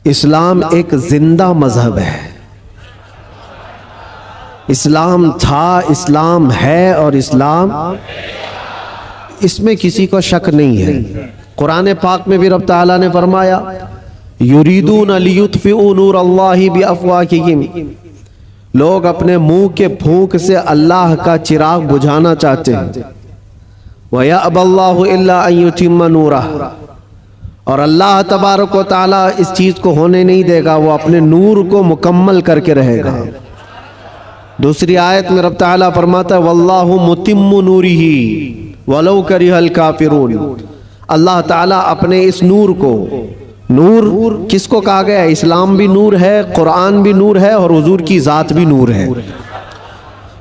इस्लाम एक जिंदा मजहब है। इस्लाम था, इस्लाम है और इस्लाम, इसमें किसी को शक नहीं है। कुरान पाक में भी रब ताला ने फरमाया, युरीदून लियुत्फिऊ नूर अल्लाहि बिअफ़वाहिहिम, लोग अपने मुंह के फूंक से अल्लाह का चिराग बुझाना चाहते हैं। वयअबल्लाहु इल्ला अन युतिम्मा नूरह, और अल्लाह तबारक व तआला इस चीज को होने नहीं देगा, वो अपने नूर को मुकम्मल करके रहेगा। दूसरी आयत में रब ताला फरमाता है, वल्लाहु मुतिम्मु नूरिही वलौ करिहल काफिरून, अल्लाह ताला अपने इस नूर को, नूर किसको कहा गया है? इस्लाम भी नूर है, कुरान भी नूर है और हुजूर की ज़ात भी नूर है।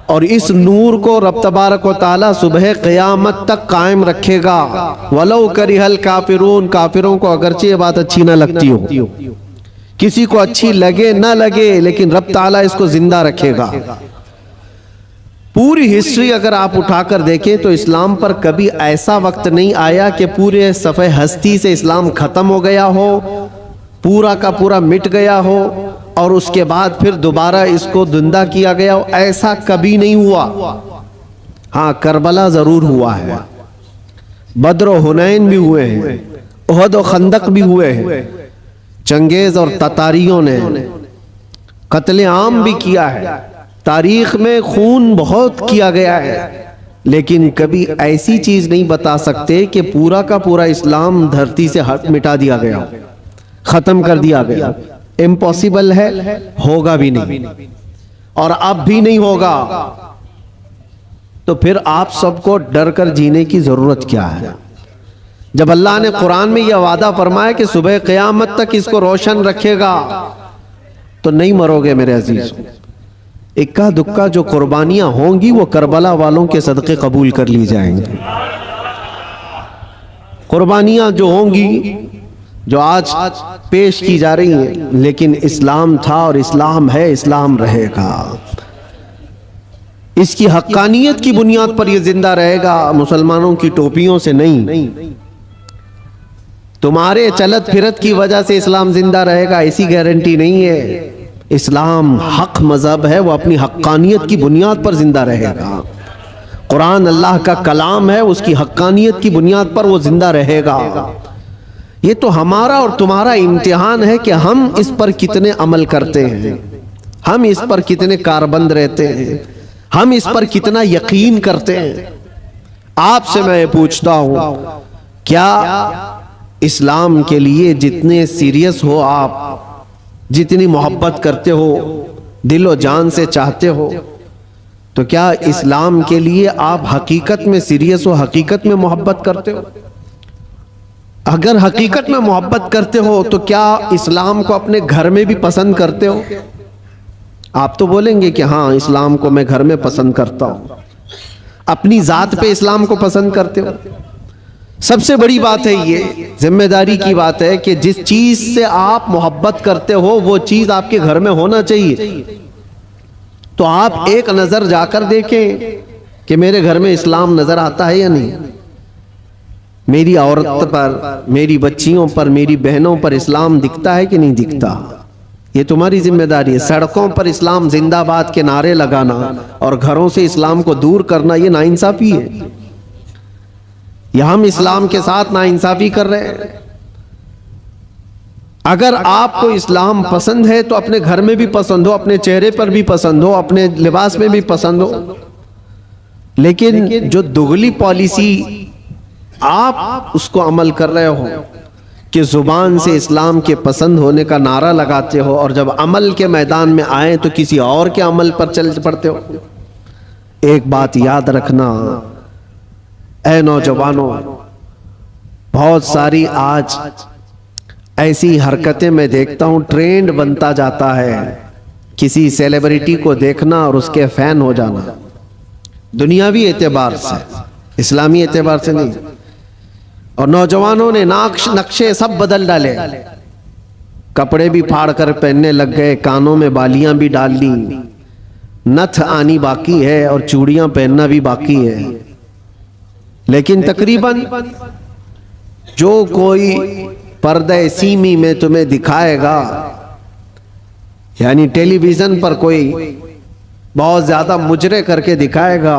और इस नूर को रब तबारक व ताला सुबह क़यामत तक कायम रखेगा। वलौ करिहल काफिरून, काफिरों को अगरचे ये बात अच्छी ना लगती हो, किसी को अच्छी लगे ना लगे, लेकिन रब ताला इसको जिंदा रखेगा। पूरी हिस्ट्री अगर आप उठाकर देखें तो इस्लाम पर कभी ऐसा वक्त नहीं आया कि पूरे सफ़े हस्ती से इस्लाम ख़त्म हो गया हो, पूरा का पूरा मिट गया हो और उसके बाद फिर दोबारा इसको जिंदा किया गया हो। ऐसा कभी नहीं हुआ। हाँ, करबला ज़रूर हुआ है, बद्र और हुनैन भी हुए हैं, उहद और खंदक भी हुए हैं, चंगेज़ और ततारियों ने कत्ले आम भी किया है, तारीख में खून बहुत किया गया है, लेकिन कभी ऐसी चीज नहीं बता सकते कि पूरा का पूरा इस्लाम धरती से मिटा दिया गया, खत्म कर दिया गया। इम्पॉसिबल है, होगा भी नहीं और अब भी नहीं होगा। तो फिर आप सबको डर कर जीने की जरूरत क्या है? जब अल्लाह ने कुरान में यह वादा फरमाया कि सुबह क़यामत तक इसको रोशन रखेगा, तो नहीं मरोगे मेरे अजीज। इक्का दुक्का जो कुर्बानियां होंगी वो करबला वालों के सदक़े कबूल कर ली जाएंगी। कुर्बानियां जो होंगी, जो आज पेश की जा रही हैं, लेकिन इस्लाम था और इस्लाम है, इस्लाम रहेगा। इसकी हक्कानियत की बुनियाद पर यह जिंदा रहेगा, मुसलमानों की टोपियों से नहीं। तुम्हारे चलत फिरत की वजह से इस्लाम जिंदा रहेगा ऐसी गारंटी नहीं है। इस्लाम हक मजहब है, वो अपनी हक्कानियत की बुनियाद पर जिंदा रहेगा। कुरान अल्लाह का कलाम है, उसकी हक्कानियत की बुनियाद पर वो जिंदा रहेगा। ये तो हमारा और तुम्हारा इम्तिहान है कि हम इस पर कितने अमल करते हैं, हम इस पर कितने कारबंद रहते हैं, हम इस पर कितना यकीन करते हैं। आपसे मैं पूछता हूं, क्या इस्लाम के लिए जितने सीरियस हो आप, जितनी मोहब्बत करते हो, दिलो जान से चाहते हो, तो क्या इस्लाम के लिए आप हकीकत में सीरियस हो, हकीकत में मोहब्बत करते हो? अगर हकीकत में मोहब्बत करते हो तो क्या इस्लाम को अपने घर में भी पसंद करते हो? आप तो बोलेंगे कि हाँ, इस्लाम को मैं घर में पसंद करता हूं। अपनी जात पे इस्लाम को पसंद करते हो? सबसे बड़ी बात है, ये जिम्मेदारी की बात है कि जिस चीज से आप मोहब्बत करते हो वो चीज आपके घर में होना चाहिए। तो आप एक नजर जाकर देखें कि मेरे घर में इस्लाम नजर आता है या नहीं, मेरी औरत पर, मेरी बच्चियों पर, मेरी बहनों पर इस्लाम दिखता है कि नहीं दिखता। ये तुम्हारी जिम्मेदारी है। सड़कों पर इस्लाम जिंदाबाद के नारे लगाना और घरों से इस्लाम को दूर करना, ये नाइंसाफी है। या हम इस्लाम के साथ नाइंसाफी कर रहे हैं। अगर आपको इस्लाम पसंद है तो अपने घर में भी पसंद हो, अपने चेहरे पर भी पसंद हो, अपने लिबास में भी पसंद हो। लेकिन जो दुगली पॉलिसी आप उसको अमल कर रहे हो कि जुबान से इस्लाम के पसंद होने का नारा लगाते हो और जब अमल के मैदान में आए तो किसी और के अमल पर चल पड़ते हो। एक बात याद रखना ऐ नौजवानों, बहुत सारी आज ऐसी हरकतें मैं देखता हूं, ट्रेंड बनता जाता है किसी सेलिब्रिटी को देखना और उसके फैन हो जाना, दुनियावी एतबार से, इस्लामी एतबार से नहीं। और नौजवानों ने नक्शे सब बदल डाले, कपड़े भी फाड़ कर पहनने लग गए, कानों में बालियां भी डाल ली, नथ आनी बाकी है और चूड़ियां पहनना भी बाकी है। लेकिन तकरीबन जो कोई पर्दे सीमी में तुम्हें दिखाएगा, यानी टेलीविजन पर कोई बहुत ज्यादा मुजरे करके दिखाएगा,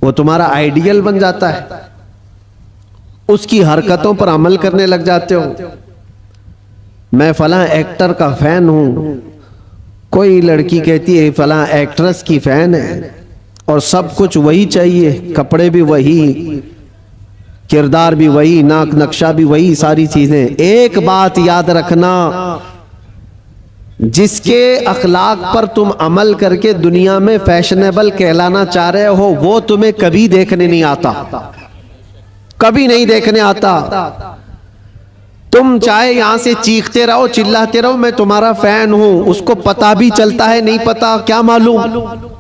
वो तुम्हारा आइडियल बन जाता है, उसकी हरकतों पर अमल करने लग जाते हो। मैं फलां एक्टर का फैन हूं, कोई लड़की कहती है फलां एक्ट्रेस की फैन है, और सब कुछ वही चाहिए, कपड़े भी वही, किरदार भी वही, नाक नक्शा भी वही, सारी चीजें। एक बात याद रखना, जिसके अखलाक पर तुम अमल करके दुनिया में फैशनेबल कहलाना चाह रहे हो, वो तुम्हें कभी देखने नहीं आता, कभी नहीं देखने आता। तुम चाहे यहां से चीखते रहो, चिल्लाते रहो, मैं तुम्हारा फैन हूं, उसको पता भी चलता है नहीं पता क्या मालूम।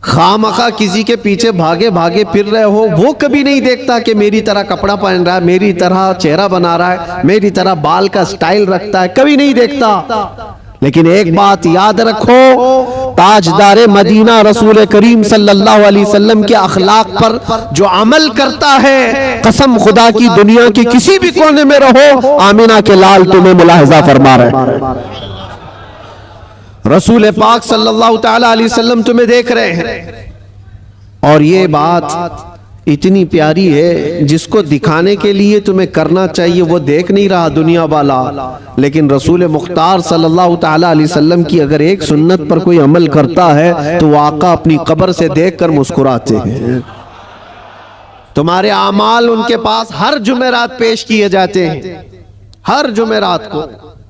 खामखा किसी के पीछे भागे भागे फिर रहे हो, वो कभी नहीं देखता कि मेरी तरह कपड़ा पहन रहा है, मेरी तरह चेहरा बना रहा है, मेरी तरह बाल का स्टाइल रखता है, कभी नहीं देखता। लेकिन एक बात याद रखो, ताजदार मदीना रसूल करीम सल्लल्लाहु अलैहि वसल्लम के अखलाक पर जो अमल करता है, कसम खुदा की दुनिया के किसी भी कोने में रहो, आमिना के लाल तुम्हें मुलाहिजा फरमा रहे, रसूल पाक सल्लल्लाहु ताला अलैहि वसल्लम तुम्हें देख रहे हैं। और ये बात इतनी प्यारी है, जिसको दिखाने के लिए तुम्हें करना चाहिए वो देख नहीं रहा दुनिया वाला, लेकिन रसूल मुख्तार सल्लल्लाहु ताला अलैहि वसल्लम की अगर एक सुन्नत पर कोई अमल करता है तो आका अपनी कब्र से देखकर मुस्कुराते हैं। तुम्हारे आमाल उनके पास हर जुमेरात पेश किए जाते हैं, हर जुमेरात को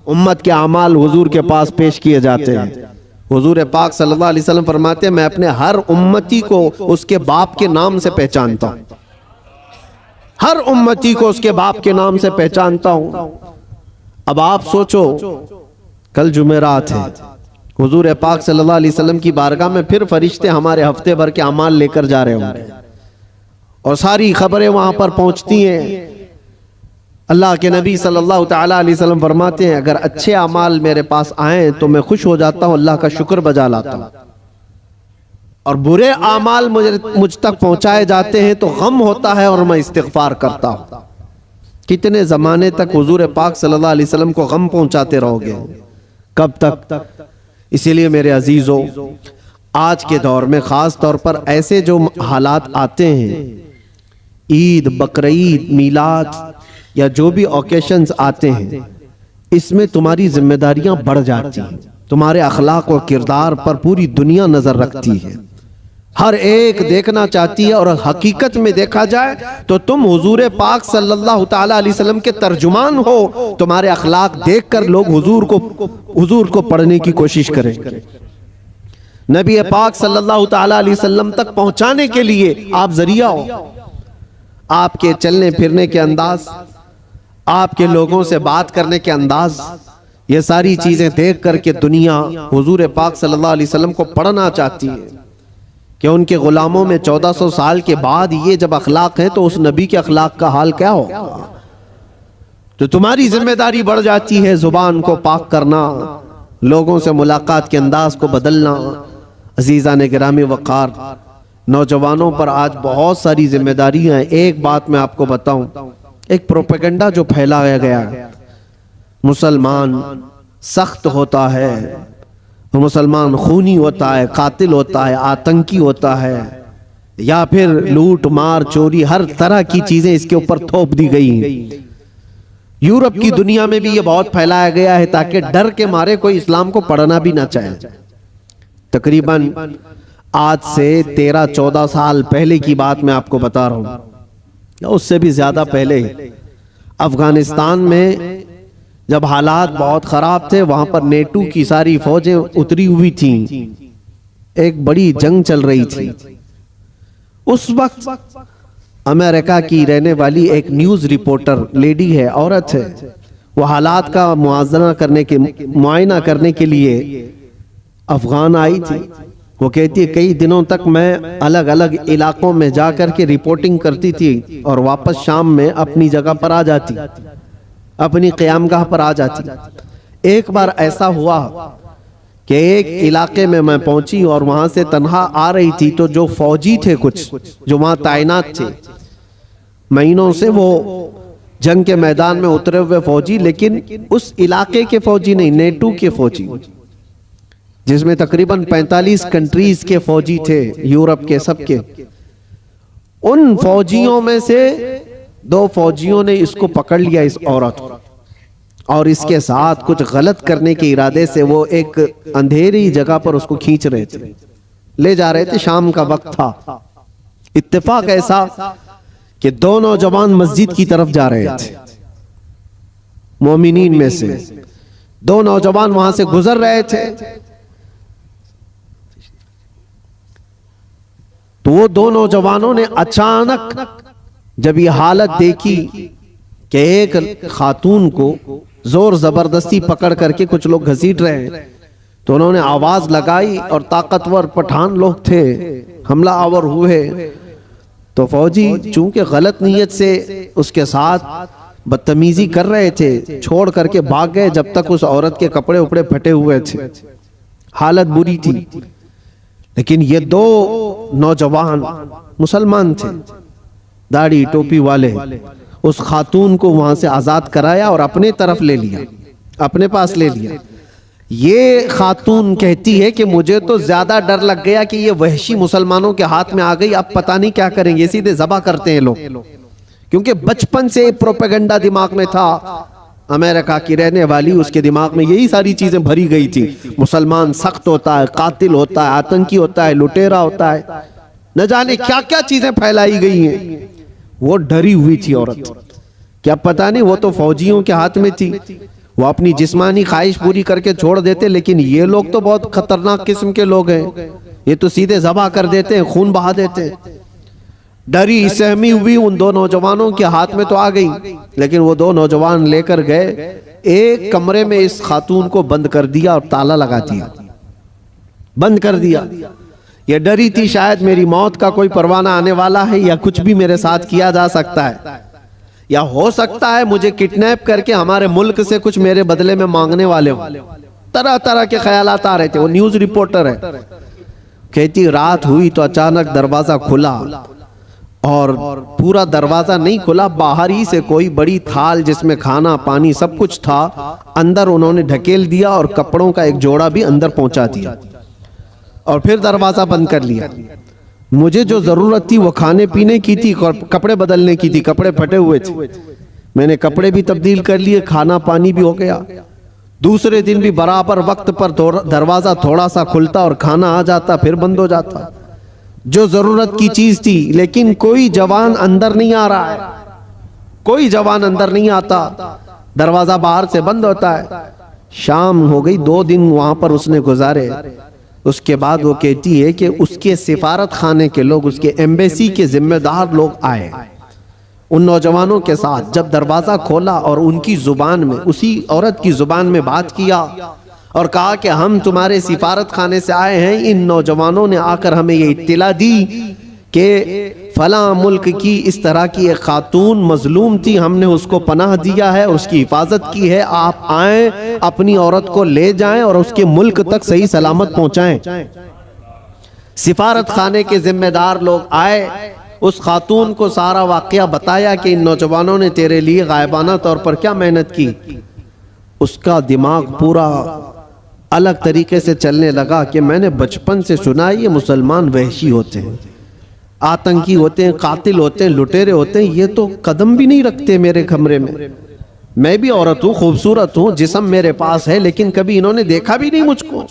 उम्मत के आमाल हुजूर के पास पेश किए जाते हैं। हुजूर पाक सल्लल्लाहु अलैहि वसल्लम फरमाते हैं, मैं अपने हर उम्मती को उसके बाप के नाम से पहचानता हूं, हर उम्मती को उसके बाप के नाम से पहचानता हूं। अब आप सोचो, कल जुमेरात है, हुजूर पाक सल्लल्लाहु अलैहि वसल्लम की बारगाह में फिर फरिश्ते हमारे हफ्ते भर के अमाल लेकर जा रहे होंगे, और सारी खबरें वहां पर पहुंचती हैं। अल्लाह के नबी सल्लल्लाहु ताला अलैहि वसल्लम फरमाते हैं, अगर अच्छे अमाल मेरे पास आए तो मैं खुश हो जाता हूं, अल्लाह का शुक्र बजा लाता हूं, और बुरे अमाल मुझ तक पहुंचाए जाते हैं तो गम होता है और मैं इस्तिग़फ़ार करता हूं। कितने जमाने तक हुजूर पाक सल्लल्लाहु अलैहि वसल्लम को गम पहुंचाते रहोगे, कब तक? इसीलिए मेरे अजीजों, आज के दौर में खास तौर पर ऐसे जो हालात आते हैं, ईद, बकरीद, मीलाद या जो भी ओकेशंस आते हैं, इसमें तुम्हारी जिम्मेदारियां बढ़ जाती हैं। तुम्हारे अखलाक और किरदार पर पूरी दुनिया नजर रखती है, हर एक देखना चाहती है, और हकीकत में देखा जाए तो तुम हुजूर पाक सल्लल्लाहु ताला अलैहि वसल्लम के तर्जुमान हो। तुम्हारे अखलाक देखकर लोग हुजूर को पढ़ने की कोशिश करें, नबी पाक सल्लल्लाहु ताला अलैहि वसल्लम तक पहुंचाने के लिए आप जरिया हो। आपके चलने फिरने के अंदाज, आपके लोगों से बात करने के अंदाज, ये सारी चीजें देख करके दुनिया हुजूर पाक सल्लल्लाहु अलैहि वसल्लम को पढ़ना चाहती है कि उनके गुलामों में 1400 साल के बाद ये जब अखलाक है तो उस नबी के अखलाक का हाल क्या हो। तो तुम्हारी जिम्मेदारी बढ़ जाती है जुबान को पाक करना, लोगों से मुलाकात के अंदाज को बदलना। अजीज़ान गिरामी वक़ार, नौजवानों पर आज बहुत सारी जिम्मेदारियां हैं। एक बात मैं आपको बताऊं, एक प्रोपेगेंडा जो फैलाया गया, मुसलमान सख्त होता है, मुसलमान खूनी होता है, कातिल होता है, आतंकी होता है, या फिर लूट मार चोरी, हर तरह की चीजें इसके ऊपर थोप दी गई हैं। यूरोप की दुनिया में भी ये बहुत फैलाया गया है ताकि डर के मारे कोई इस्लाम को पढ़ना भी ना चाहे। तकरीबन आज से 13-14 साल पहले की बात मैं आपको बता रहा हूं, या उससे भी ज्यादा पहले, अफगानिस्तान में जब हालात बहुत खराब थे, वहां पर नेटो की सारी फौजें उतरी हुई थीं, एक बड़ी जंग चल रही थी। उस वक्त अमेरिका की रहने वाली एक न्यूज रिपोर्टर, लेडी है, औरत है, वो हालात का मुआयना करने के लिए अफगान आई थी। वो कहती है कई दिनों तक मैं अलग अलग इलाकों में जाकर के रिपोर्टिंग करती थी और वापस शाम में अपनी जगह पर आ जाती, अपनी क़यामगाह पर आ जाती। एक बार ऐसा हुआ कि एक इलाके में मैं पहुंची और वहां से तन्हा आ रही थी, तो जो फौजी थे कुछ जो वहां तैनात थे, महीनों से वो जंग के मैदान में उतरे हुए फौजी, लेकिन उस इलाके के फौजी नहीं, नेटो के फौजी, जिसमें तकरीबन 45 कंट्रीज के फौजी थे, यूरोप के, सबके। उन फौजियों में से 2 फौजियों ने इसको पकड़ लिया, इस औरत को, और इसके साथ कुछ गलत करने के इरादे से वो एक अंधेरी जगह पर उसको खींच रहे थे, ले जा रहे थे। शाम का वक्त था। इत्तेफाक ऐसा कि 2 नौजवान मस्जिद की तरफ जा रहे थे, मोमिनीन में से 2 नौजवान वहां से गुजर रहे थे। तो वो 2 नौजवानों ने अचानक जब ये हालत देखी कि एक खातून को जोर जबरदस्ती पकड़ करके कुछ लोग घसीट रहे हैं, तो उन्होंने आवाज लगाई और ताकतवर पठान लोग थे, हमला आवर हुए। तो फौजी चूंकि गलत नीयत से उसके साथ बदतमीजी कर रहे थे, छोड़ करके भाग गए जब तक उस औरत के कपड़े उपड़े फटे हुए थे, हालत बुरी थी। लेकिन ये 2 नौजवान मुसलमान थे, दाढ़ी टोपी वाले, उस खातून को वहां से आजाद कराया और अपने तरफ ले लिया, अपने पास ले लिया। ये खातून कहती है कि मुझे तो ज्यादा डर लग गया कि ये वहशी मुसलमानों के हाथ में आ गई, अब पता नहीं क्या करेंगे, सीधे ज़बह करते हैं लोग। क्योंकि बचपन से प्रोपेगेंडा दिमाग में था, अमेरिका की रहने वाली, उसके दिमाग में यही सारी चीजें भरी गई थी। मुसलमान सख्त होता है, कातिल होता है, आतंकी होता है, लुटेरा होता है, न जाने क्या क्या चीजें फैलाई गई हैं। वो डरी हुई थी औरत, क्या पता नहीं वो तो फौजियों के हाथ में थी, वो अपनी जिस्मानी ख्वाहिश पूरी करके छोड़ देते, लेकिन ये लोग तो बहुत खतरनाक किस्म के लोग हैं, ये तो सीधे ज़बह कर देते हैं, खून बहा देते हैं। डरी सहमी हुई उन 2 नौजवानों के हाथ में तो आ गई, लेकिन वो 2 नौजवान लेकर गए, एक कमरे में इस खातून को बंद कर दिया और ताला लगा दिया, बंद कर दिया। ये डरी थी शायद मेरी मौत का कोई परवाना आने वाला है या कुछ भी मेरे साथ किया जा सकता है, या हो सकता है मुझे किडनैप करके हमारे मुल्क से कुछ मेरे बदले में मांगने वाले हो। तरह तरह के ख्यालात आ रहे थे। वो न्यूज रिपोर्टर है, कहती रात हुई तो अचानक दरवाजा खुला, और पूरा दरवाजा नहीं खुला, बाहर ही से कोई बड़ी थाल जिसमें खाना पानी सब कुछ था, अंदर उन्होंने ढकेल दिया और कपड़ों का एक जोड़ा भी अंदर पहुंचा दिया, और फिर दरवाजा बंद कर लिया। मुझे जो जरूरत थी वो खाने पीने की थी और कपड़े बदलने की थी, कपड़े फटे हुए थे, मैंने कपड़े भी तब्दील कर लिए, खाना पानी भी हो गया। दूसरे दिन भी बराबर वक्त पर दरवाजा थोड़ा सा खुलता और खाना आ जाता, फिर बंद हो जाता, जो जरूरत की चीज थी। लेकिन कोई जवान अंदर नहीं आ रहा है, कोई जवान अंदर नहीं आता, दरवाजा बाहर से बंद होता है। शाम हो गई, 2 दिन वहां पर उसने गुजारे। उसके बाद वो कहती है कि उसके सिफारत खाने के लोग, उसके एम्बेसी के जिम्मेदार लोग आए उन नौजवानों के साथ। जब दरवाजा खोला और उनकी जुबान में, उसी औरत की जुबान में बात किया और कहा कि हम तुम्हारे सिफारत खाने से आए हैं, इन नौजवानों ने आकर हमें ये इत्तिला दी कि फला मुल्क की इस तरह की एक खातून मजलूम थी, हमने उसको पनाह दिया है, उसकी हिफाजत की है, आप आए अपनी औरत को ले जाएं और उसके मुल्क तक सही सलामत पहुंचाएं। सिफारत खाने के जिम्मेदार लोग आए, उस खातून को सारा वाकया बताया कि इन नौजवानों ने तेरे लिए गायबाना तौर पर क्या मेहनत की। उसका दिमाग पूरा अलग तरीके से चलने लगा कि मैंने बचपन से सुना है ये मुसलमान वहशी होते हैं, आतंकी होते हैं, कातिल होते हैं, लुटेरे होते हैं, ये तो कदम भी नहीं रखते मेरे कमरे में। मैं भी औरत हूँ, खूबसूरत हूँ, जिस्म मेरे पास है, लेकिन कभी इन्होंने देखा भी नहीं मुझको।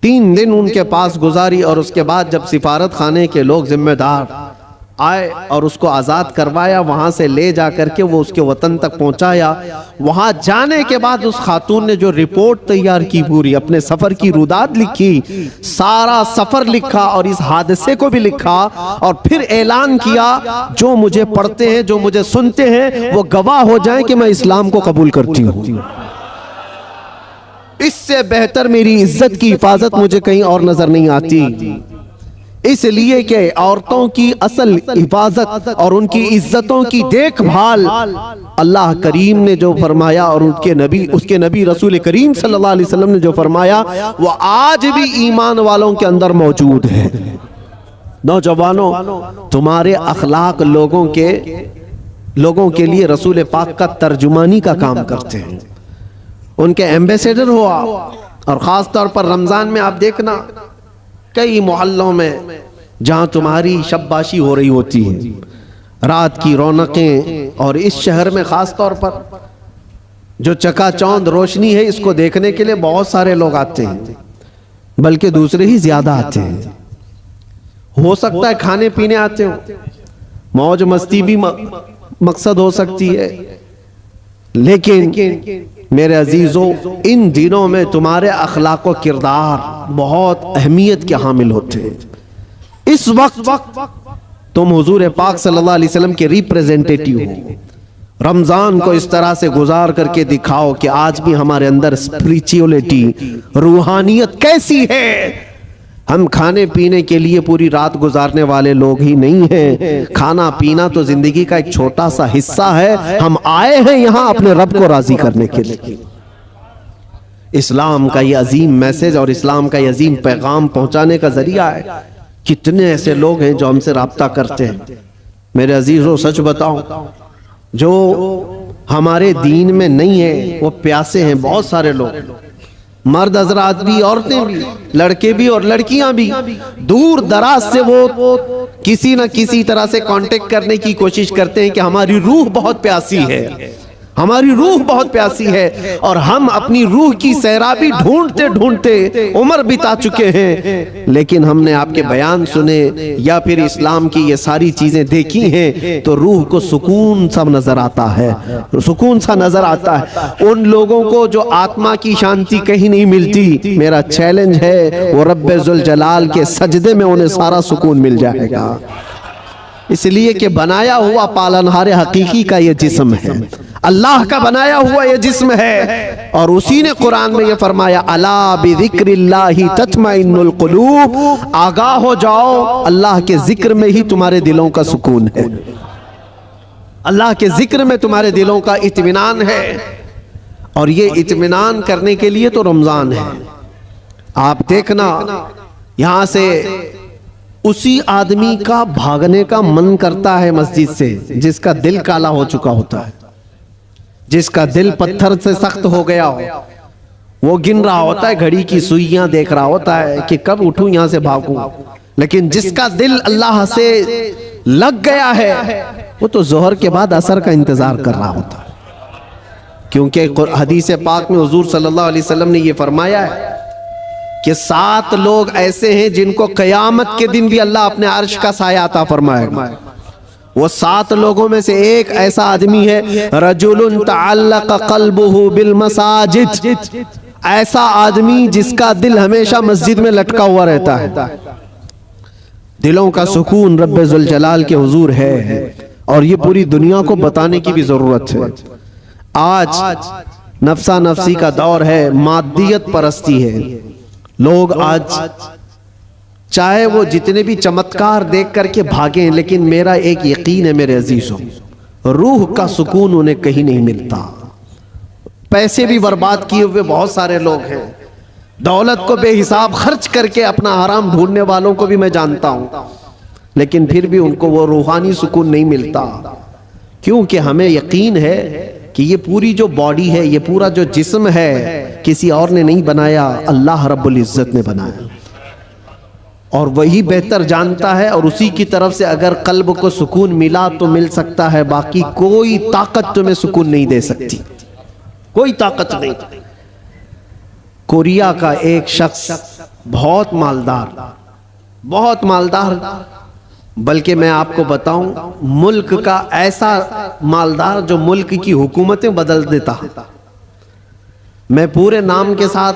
3 दिन उनके पास गुजारी और उसके बाद जब सिफारत खाने के लोग जिम्मेदार आए और उसको आज़ाद करवाया, वहां से ले जा करके वो उसके वतन तक पहुंचाया। वहां जाने के बाद उस खातून ने जो रिपोर्ट तैयार की, पूरी अपने सफर की रुदात लिखी, सारा सफर लिखा और इस हादसे को भी लिखा, और फिर ऐलान किया जो मुझे पढ़ते हैं, जो मुझे सुनते हैं, वो गवाह हो जाएं कि मैं इस्लाम को कबूल करती हूँ। इससे बेहतर मेरी इज्जत की हिफाजत मुझे कहीं और नजर नहीं आती। इसलिए कि औरतों की असल हिफाजत और उनकी इज्जतों की देखभाल अल्लाह करीम ने जो फरमाया और उसके नबी रसूल करीम सल्लल्लाहु अलैहि वसल्लम ने जो फरमाया, वो आज भी ईमान वालों के अंदर मौजूद है। नौजवानों, तुम्हारे अखलाक लोगों के लोगों के लिए रसूल पाक का तर्जुमानी का काम करते हैं, उनके एम्बेसडर हो आप। और ख़ास तौर पर रमज़ान में आप देखना कई मोहल्लों में जहाँ तुम्हारी शब्बाशी हो रही होती है, रात की रौनकें, और इस शहर में ख़ास तौर पर जो चकाचौंध रोशनी है इसको देखने के लिए बहुत सारे लोग आते हैं, बल्कि दूसरे ही ज़्यादा आते हैं। हो सकता है खाने पीने आते हो, मौज मस्ती भी मकसद हो सकती है, लेकिन मेरे अजीजों इन दिनों में तुम्हारे अखलाक व किरदार बहुत अहमियत के हामिल होते हैं। इस वक्त तुम हुजूर पाक सल्लल्लाहु अलैहि वसल्लम के रिप्रेजेंटेटिव हो। रमजान को इस तरह से गुजार करके दिखाओ कि आज भी हमारे अंदर स्पिरिचुअलिटी, रूहानियत कैसी है। हम खाने पीने के लिए पूरी रात गुजारने वाले लोग ही नहीं हैं। खाना पीना तो जिंदगी का एक छोटा सा हिस्सा है। हम आए हैं यहाँ अपने रब को राजी करने के लिए। इस्लाम का ये अजीम मैसेज और इस्लाम का ये अजीम पैगाम पहुंचाने का जरिया है। कितने ऐसे लोग हैं जो हमसे राब्ता करते हैं। मेरे अजीजों सच बताऊं, जो हमारे दीन में नहीं है वो प्यासे हैं बहुत सारे लोग, मर्द हजरात भी, औरतें भी, लड़के भी और लड़कियां भी। दूर दराज से वो किसी न किसी तरह से कांटेक्ट करने की कोशिश करते हैं कि हमारी रूह बहुत प्यासी है, हमारी रूह बहुत प्यासी है। और हम अपनी रूह की सैराबी ढूंढते ढूंढते उम्र बिता चुके हैं, लेकिन हमने आपके बयान सुने या फिर इस्लाम की ये सारी चीजें देखी हैं तो रूह को सुकून सा नजर आता है, सुकून सा नजर आता है। उन लोगों को जो आत्मा की शांति कहीं नहीं मिलती, मेरा चैलेंज है वो रब्बे जुल जलाल के सजदे में उन्हें सारा सुकून मिल जाएगा। इसलिए कि बनाया हुआ पालनहार हकीकी का ये जिस्म है, अल्लाह का बनाया हुआ ये जिस्म है। और उसी ने कुरान में ये फरमाया, अला बिज़िक्रिल्लाहि तत्मइन्नुल कुलूब, आगाह हो जाओ अल्लाह के जिक्र में ही तुम्हारे दिलों का सुकून है, अल्लाह के जिक्र में तुम्हारे दिलों का इत्मीनान है। और ये इत्मीनान करने के लिए तो रमजान है। आप देखना यहां से उसी आदमी का भागने का मन करता है मस्जिद से जिसका दिल काला हो चुका होता है, जिसका दिल पत्थर से सख्त हो गया हो। वो गिन रहा होता है, घड़ी की सुइयां देख रहा होता है कि कब उठूं यहां से भागूं। लेकिन जिसका दिल अल्लाह से लग गया है वो तो जोहर के बाद असर का इंतजार कर रहा होता है, क्योंकि हदीस पाक में हुजूर सल्लल्लाहु अलैहि वसल्लम ने ये फरमाया है कि 7 लोग ऐसे हैं जिनको कयामत के दिन भी अल्लाह अपने अर्श का साया अता फरमाएगा। वो 7 लोगों में से एक ऐसा आदमी है, रजुलुन तअल्लक़ क़ल्बुहु बिल मसाजिद, ऐसा आदमी जिसका दिल हमेशा मस्जिद में लटका हुआ रहता है। दिलों का सुकून रब्बे जुल जलाल के हुजूर है, और ये पूरी दुनिया को बताने की भी जरूरत है। आज नफ्सा नफ्सी का दौर है, मादियत परस्ती है। लोग आज चाहे वो जितने भी चमत्कार देख करके भागें, लेकिन मेरा एक यकीन है मेरे अजीजों, रूह का सुकून उन्हें कहीं नहीं मिलता। पैसे भी बर्बाद किए हुए बहुत सारे लोग हैं, दौलत को बेहिसाब खर्च करके अपना हराम ढूंढने वालों को भी मैं जानता हूं, लेकिन फिर भी उनको वो रूहानी सुकून नहीं मिलता। क्योंकि हमें यकीन है कि ये पूरी जो बॉडी है, ये पूरा जो जिस्म है, किसी और ने नहीं बनाया, अल्लाह रब्बुल इज्जत ने बनाया, और वही बेहतर जानता है। और उसी की तरफ से अगर कल्ब को सुकून मिला तो मिल सकता है, बाकी कोई ताकत तुम्हें सुकून नहीं दे सकती, कोई ताकत नहीं। कोरिया का एक शख्स बहुत मालदार, बल्कि मैं आपको बताऊं मुल्क का ऐसा मालदार जो मुल्क की हुकूमतें बदल देता। मैं पूरे नाम के साथ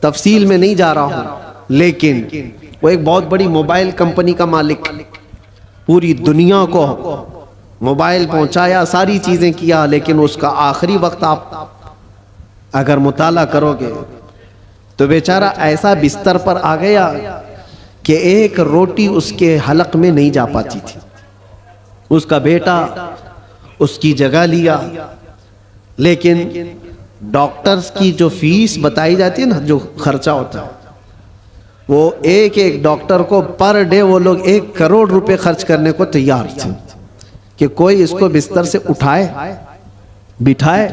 तफसील में नहीं जा रहा हूं, लेकिन वो एक बहुत बड़ी मोबाइल कंपनी का मालिक, पूरी दुनिया को मोबाइल पहुंचाया, सारी चीजें किया, लेकिन उसका आखिरी वक्त आप अगर मुताला करोगे तो बेचारा ऐसा बिस्तर पर आ गया कि एक रोटी उसके हलक में नहीं जा पाती थी। उसका बेटा उसकी जगह लिया, लेकिन डॉक्टर्स की जो फीस बताई जाती है ना, जो खर्चा होता है, वो एक डॉक्टर को पर डे वो लोग 1 करोड़ रुपए खर्च करने को तैयार थे कि कोई इसको बिस्तर से उठाए बिठाए,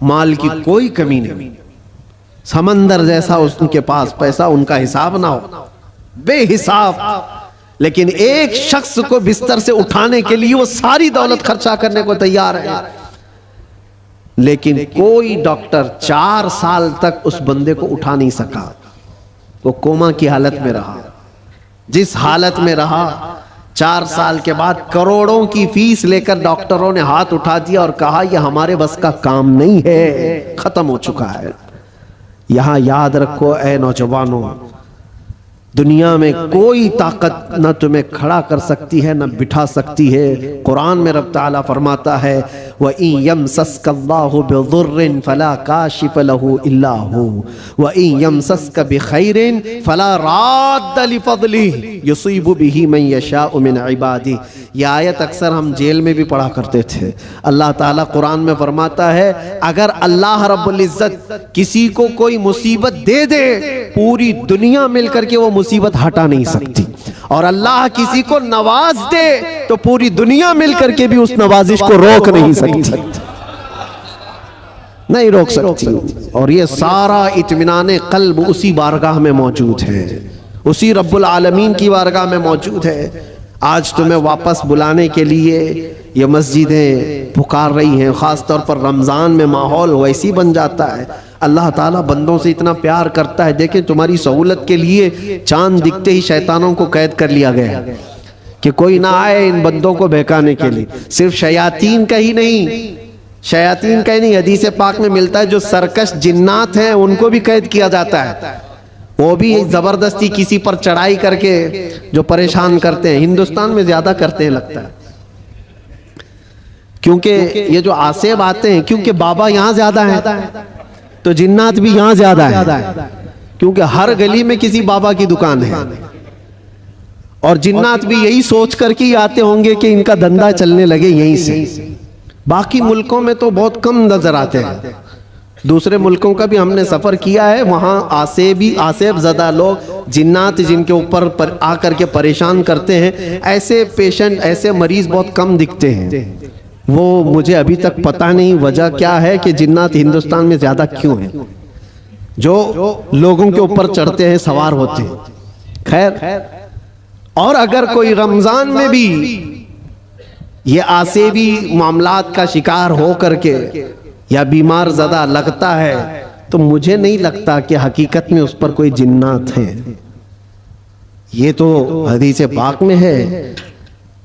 माल की कोई कमी नहीं, समंदर जैसा उनके पास पैसा, उनका हिसाब ना हो, बेहिसाब। लेकिन एक शख्स को बिस्तर से उठाने के लिए वो सारी दौलत खर्चा करने को तैयार है। लेकिन कोई डॉक्टर 4 साल तक उस बंदे को उठा नहीं सका। वो कोमा की हालत में रहा। जिस हालत में रहा, 4 साल के बाद करोड़ों की फीस लेकर डॉक्टरों ने हाथ उठा दिया और कहा यह हमारे बस का काम नहीं है, खत्म हो चुका है। यहां याद रखो ऐ नौजवानों, दुनिया में कोई ताकत न तुम्हें खड़ा कर सकती है न बिठा सकती है। कुरान में रब ताला फरमाता है व इन यमसस्कल्लाहु बिदुर्रिन फला काशिफ लहू इल्ला हू व इन यमसस्क बिखैरिन फला राद्द लिफज़लिही युसीबु बिही मन यशाउ मिन इबादिही। यह आयत अक्सर हम जेल में भी पढ़ा करते थे। अल्लाह ताला कुरान में फरमाता है अगर अल्लाह रब्बुल इज्जत किसी को कोई मुसीबत दे दे, पूरी दुनिया मिलकर के वो मुसीबत हटा नहीं सकती, और अल्लाह किसी को नवाज दे तो पूरी दुनिया मिलकर के भी उस नवाजिश को रोक नहीं सकती, नहीं रोक सकती। और ये सारा इत्मीनान कल्ब उसी बारगाह में मौजूद है, उसी रब्बुल आलमीन की बारगाह में मौजूद है। आज तुम्हें वापस बुलाने के लिए ये मस्जिदें पुकार रही हैं। ख़ास तौर पर रमज़ान में माहौल वैसी बन जाता है। अल्लाह ताला बंदों से इतना प्यार करता है। देखें तुम्हारी सहूलत के लिए चांद दिखते ही शैतानों को कैद कर लिया गया कि कोई ना आए इन बंदों को बहकाने के लिए। सिर्फ शयातीन का ही नहीं, शयातीन का ही नहीं, हदीस पाक में मिलता है जो सरकश जिन्नात हैं उनको भी कैद किया जाता है। वो भी जबरदस्ती किसी पर चढ़ाई करके जो परेशान करते हैं। हिंदुस्तान में ज्यादा करते हैं लगता है, क्योंकि ये जो आसेब आते हैं, क्योंकि बाबा यहाँ ज्यादा है तो जिन्नात भी यहाँ ज्यादा है, क्योंकि हर गली में किसी बाबा की दुकान है। और जिन्नात भी यही सोच करके ही आते होंगे कि इनका धंधा चलने लगे यहीं से। बाकी मुल्कों में तो बहुत कम नजर आते हैं। दूसरे मुल्कों का भी हमने सफर किया है, वहाँ आसेब ज़दा लोग, जिन्नात जिनके ऊपर आकर के परेशान करते हैं, ऐसे पेशेंट, ऐसे मरीज बहुत कम दिखते हैं। वो मुझे अभी तक पता नहीं वजह क्या है कि जिन्नात हिंदुस्तान में ज़्यादा क्यों है, जो लोगों के ऊपर चढ़ते हैं, सवार होते हैं। खैर, और अगर कोई रमज़ान में भी ये आसेबी मामलात का शिकार हो करके या बीमार ज़्यादा लगता है, तो मुझे नहीं लगता कि हकीकत में उस पर कोई जिन्नात है। ये तो हदीस पाक में है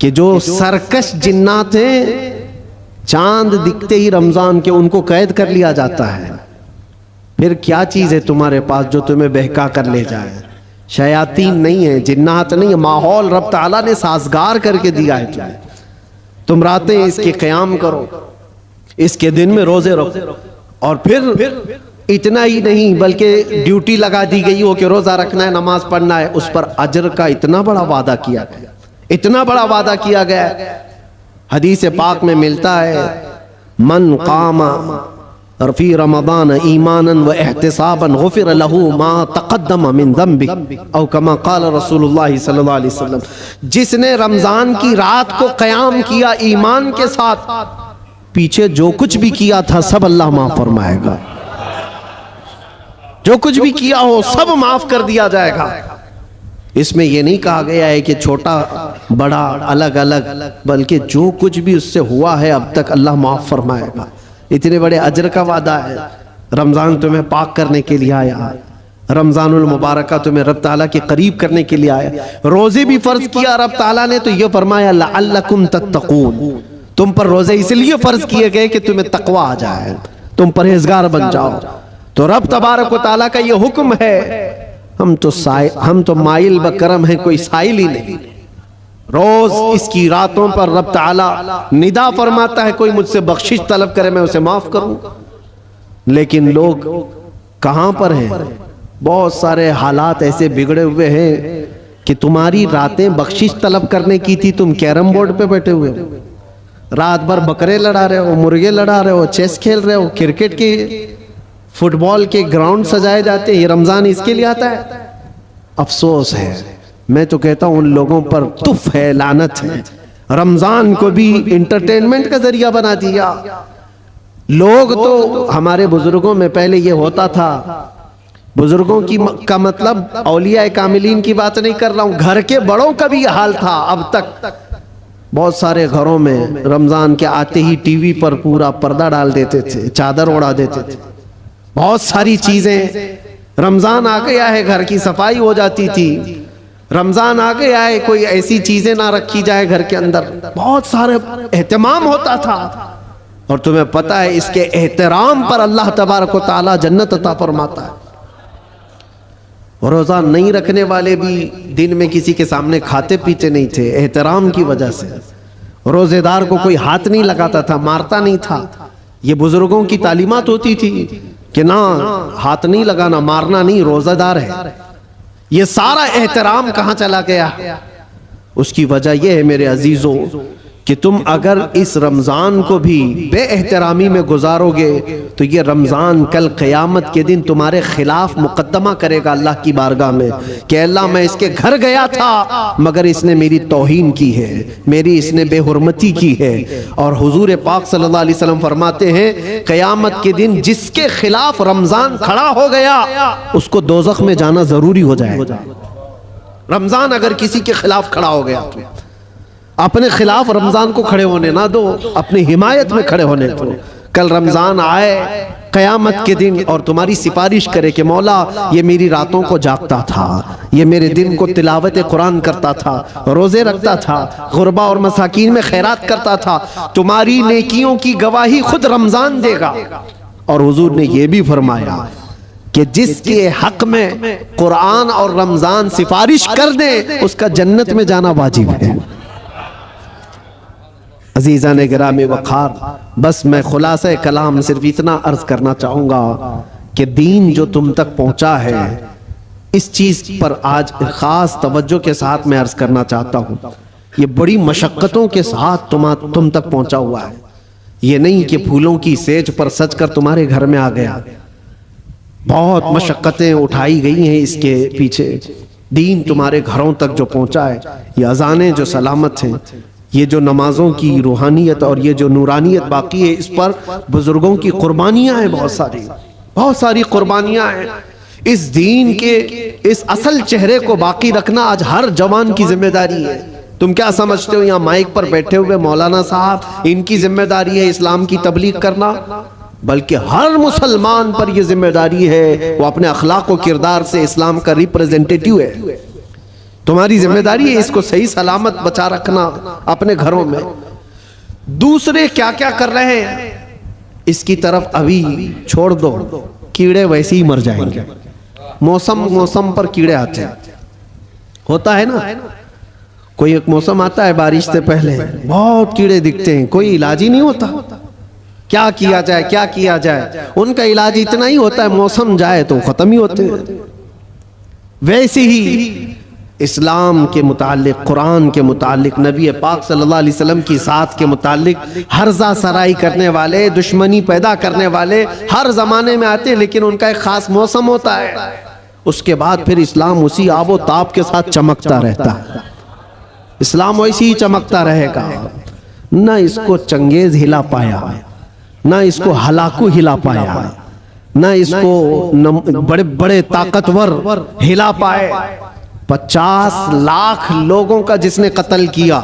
कि जो सरकश जिन्नात हैं, चांद दिखते ही रमजान के उनको कैद कर लिया जाता है। फिर क्या चीज़ है तुम्हारे पास जो तुम्हें बहका कर ले जाए? शयातीन नहीं है, जिन्नात नहीं है, माहौल रब ताला ने साजगार करके दिया है तुम्हें। तुम रातें इसके क़याम करो, इसके दिन में रोजे रखो, और फिर इतना ही नहीं बल्कि ड्यूटी लगा दी गई हो कि रोजा रखना है, नमाज पढ़ना है, उस पर अजर का इतना बड़ा वादा किया गया, इतना बड़ा वादा किया गया। हदीस पाक में मिलता है मन कामा फी रमज़ान ईमानन व एहतिसाबन गुफिर लहू मा तक़द्दम मिन ज़ंबि औ कमा क़ाल रसूलुल्लाह सल्लल्लाहु अलैहि वसल्लम। जिसने रमज़ान की रात को क़याम किया ईमान के साथ, पीछे जो कुछ भी किया था सब अल्लाह माफ फरमाएगा। जो कुछ भी किया हो सब माफ कर दिया जाएगा। इसमें यह नहीं कहा गया है कि छोटा बड़ा अलग अलग, बल्कि जो कुछ भी उससे हुआ है अब तक अल्लाह माफ फरमाएगा। इतने बड़े अजर का वादा है। रमज़ान तुम्हें पाक करने के लिए आया, रमज़ानुल मुबारक तुम्हें रब ताला के करीब करने के लिए आया। रोजे भी फर्ज किया रब ताला ने, तो यह फरमाया लअल्लकुम तत्तकून, तुम पर रोजे इसलिए फर्ज किए गए कि तुम्हें तकवा आ जाए, तुम परहेजगार बन जाओ। तो रब तबारक व तआला का ये हुक्म है। हम तो माइल बकरम है, कोई साइल ही नहीं। रोज इसकी रातों पर रब ताला निदा फरमाता है, कोई मुझसे बख्शिश तलब करे मैं उसे माफ करूं। लेकिन लोग कहां पर हैं? बहुत सारे हालात ऐसे बिगड़े हुए हैं कि तुम्हारी रातें बख्शिश तलब करने की थी, तुम कैरम बोर्ड पे बैठे हुए हो, रात भर बकरे लड़ा रहे हो, मुर्गे लड़ा रहे हो, चेस खेल रहे हो, क्रिकेट के फुटबॉल के ग्राउंड सजाए जाते हैं। ये रमजान इसके लिए आता है। अफसोस है, मैं तो कहता हूं उन लोगों पर तुफ है, लानत है। रमजान को भी इंटरटेनमेंट का जरिया बना दिया। लोग तो हमारे बुजुर्गों में पहले ये होता था, बुजुर्गों की का मतलब औलिया कामिलीन की बात नहीं कर रहा हूं, घर के बड़ों का भी हाल था। अब तक बहुत सारे घरों में रमजान के आते ही टीवी पर पूरा पर्दा डाल देते थे, चादर ओढ़ा देते थे। बहुत सारी चीजें, रमजान आ गया है घर की सफाई हो जाती थी, रमजान आ गया है कोई ऐसी चीजें ना रखी जाए घर के अंदर, बहुत सारे एहतमाम होता था। और तुम्हें पता है इसके एहतराम पर अल्लाह तबारक व तआला जन्नत अता फरमाता है। रोजा नहीं रखने वाले भी दिन में किसी के सामने खाते पीते नहीं थे, एहतराम की वजह से। रोजेदार को कोई हाथ नहीं लगाता था, मारता नहीं था। ये बुजुर्गों की तालीमात होती थी कि ना हाथ नहीं लगाना, मारना नहीं, रोजादार है। ये सारा एहतराम कहां चला गया? उसकी वजह यह है मेरे अजीजों कि तुम अगर इस रमजान को भी बेएहतरामी में गुजारोगे तो ये रमजान कल क़यामत के दिन तुम्हारे खिलाफ मुकदमा करेगा अल्लाह की बारगाह में कि अल्लाह मैं इसके घर गया था मगर इसने मेरी तौहीन की है, मेरी इसने बेहुरमती की है। और हुजूर पाक सल्लल्लाहु अलैहि वसल्लम फरमाते हैं क़यामत के दिन जिसके खिलाफ रमजान खड़ा हो गया उसको दोज़ख में जाना जरूरी हो जाएगा। रमजान अगर किसी के खिलाफ खड़ा हो गया तो अपने खिलाफ रमजान को खड़े होने ना दो, अपनी हिमायत में खड़े होने दो। कल रमजान आए क़यामत के दिन और तुम्हारी सिफारिश करे कि मौला ये मेरी रातों को जागता था, ये मेरे दिन को तिलावत कुरान करता था, रोजे रखता था, गुरबा और मसाकीन में खैरात करता था, तुम्हारी नेकियों की गवाही खुद रमजान देगा। और हुजूर ने यह भी फरमाया कि जिसके हक में कुरान और रमजान सिफारिश कर दे उसका जन्नत में जाना वाजिब है। अजीज़ान गिरामी वक़ार, बस मैं खुलासा कलाम सिर्फ इतना अर्ज करना चाहूँगा कि दीन जो तुम तक पहुँचा है इस चीज़ पर आज ख़ास तवज्जो के साथ मैं अर्ज करना चाहता हूँ। ये बड़ी मशक्क़तों के साथ तुम तक पहुँचा हुआ है। ये नहीं कि फूलों की सेज पर सज कर तुम्हारे घर में आ गया, बहुत मशक्क़तें उठाई गई हैं इसके पीछे। दीन तुम्हारे घरों तक जो पहुँचा है, ये अज़ानें जो सलामत हैं, ये जो नमाजों की रूहानियत और ये जो नूरानियत बाकी है, इस पर बुजुर्गों की कुर्बानियां हैं, बहुत सारी कुर्बानियां हैं। इस दीन के इस असल चेहरे को बाकी रखना आज हर जवान की जिम्मेदारी है। तुम क्या समझते हो यहाँ माइक पर बैठे हुए मौलाना साहब इनकी जिम्मेदारी है इस्लाम की तबलीग करना? बल्कि हर मुसलमान पर यह जिम्मेदारी है वो अपने अखलाक व किरदार से इस्लाम का रिप्रेजेंटेटिव है। तुम्हारी जिम्मेदारी है इसको सही सलामत बचा रखना अपने घरों में। दूसरे क्या क्या कर रहे हैं इसकी तरफ अभी छोड़ दो, कीड़े वैसे ही मर जाएंगे। मौसम पर कीड़े आते हैं, होता है ना, कोई एक मौसम आता है बारिश से पहले बहुत कीड़े दिखते हैं, कोई इलाज ही नहीं होता। क्या किया जाए क्या किया जाए, उनका इलाज इतना ही होता है मौसम जाए तो खत्म ही होते हैं। वैसे ही इस्लाम के मुतालिक, कुरान के मुतालिक, नबी पाक सल्लल्लाहु अलैहि वसल्लम की ज़ात के मुतालिक हर्जा सराई करने वाले, दुश्मनी पैदा करने वाले हर ज़माने में आते हैं, लेकिन उनका एक ख़ास मौसम होता है। उसके बाद फिर इस्लाम उसी आबो ताप के साथ चमकता रहता है। इस्लाम वैसे ही चमकता रहेगा। न इसको चंगेज हिला पाया, न इसको हलाकू हिला पाया, न इसको बड़े बड़े ताकतवर हिला पाए। 50 लाख लोगों का जिसने कत्ल किया,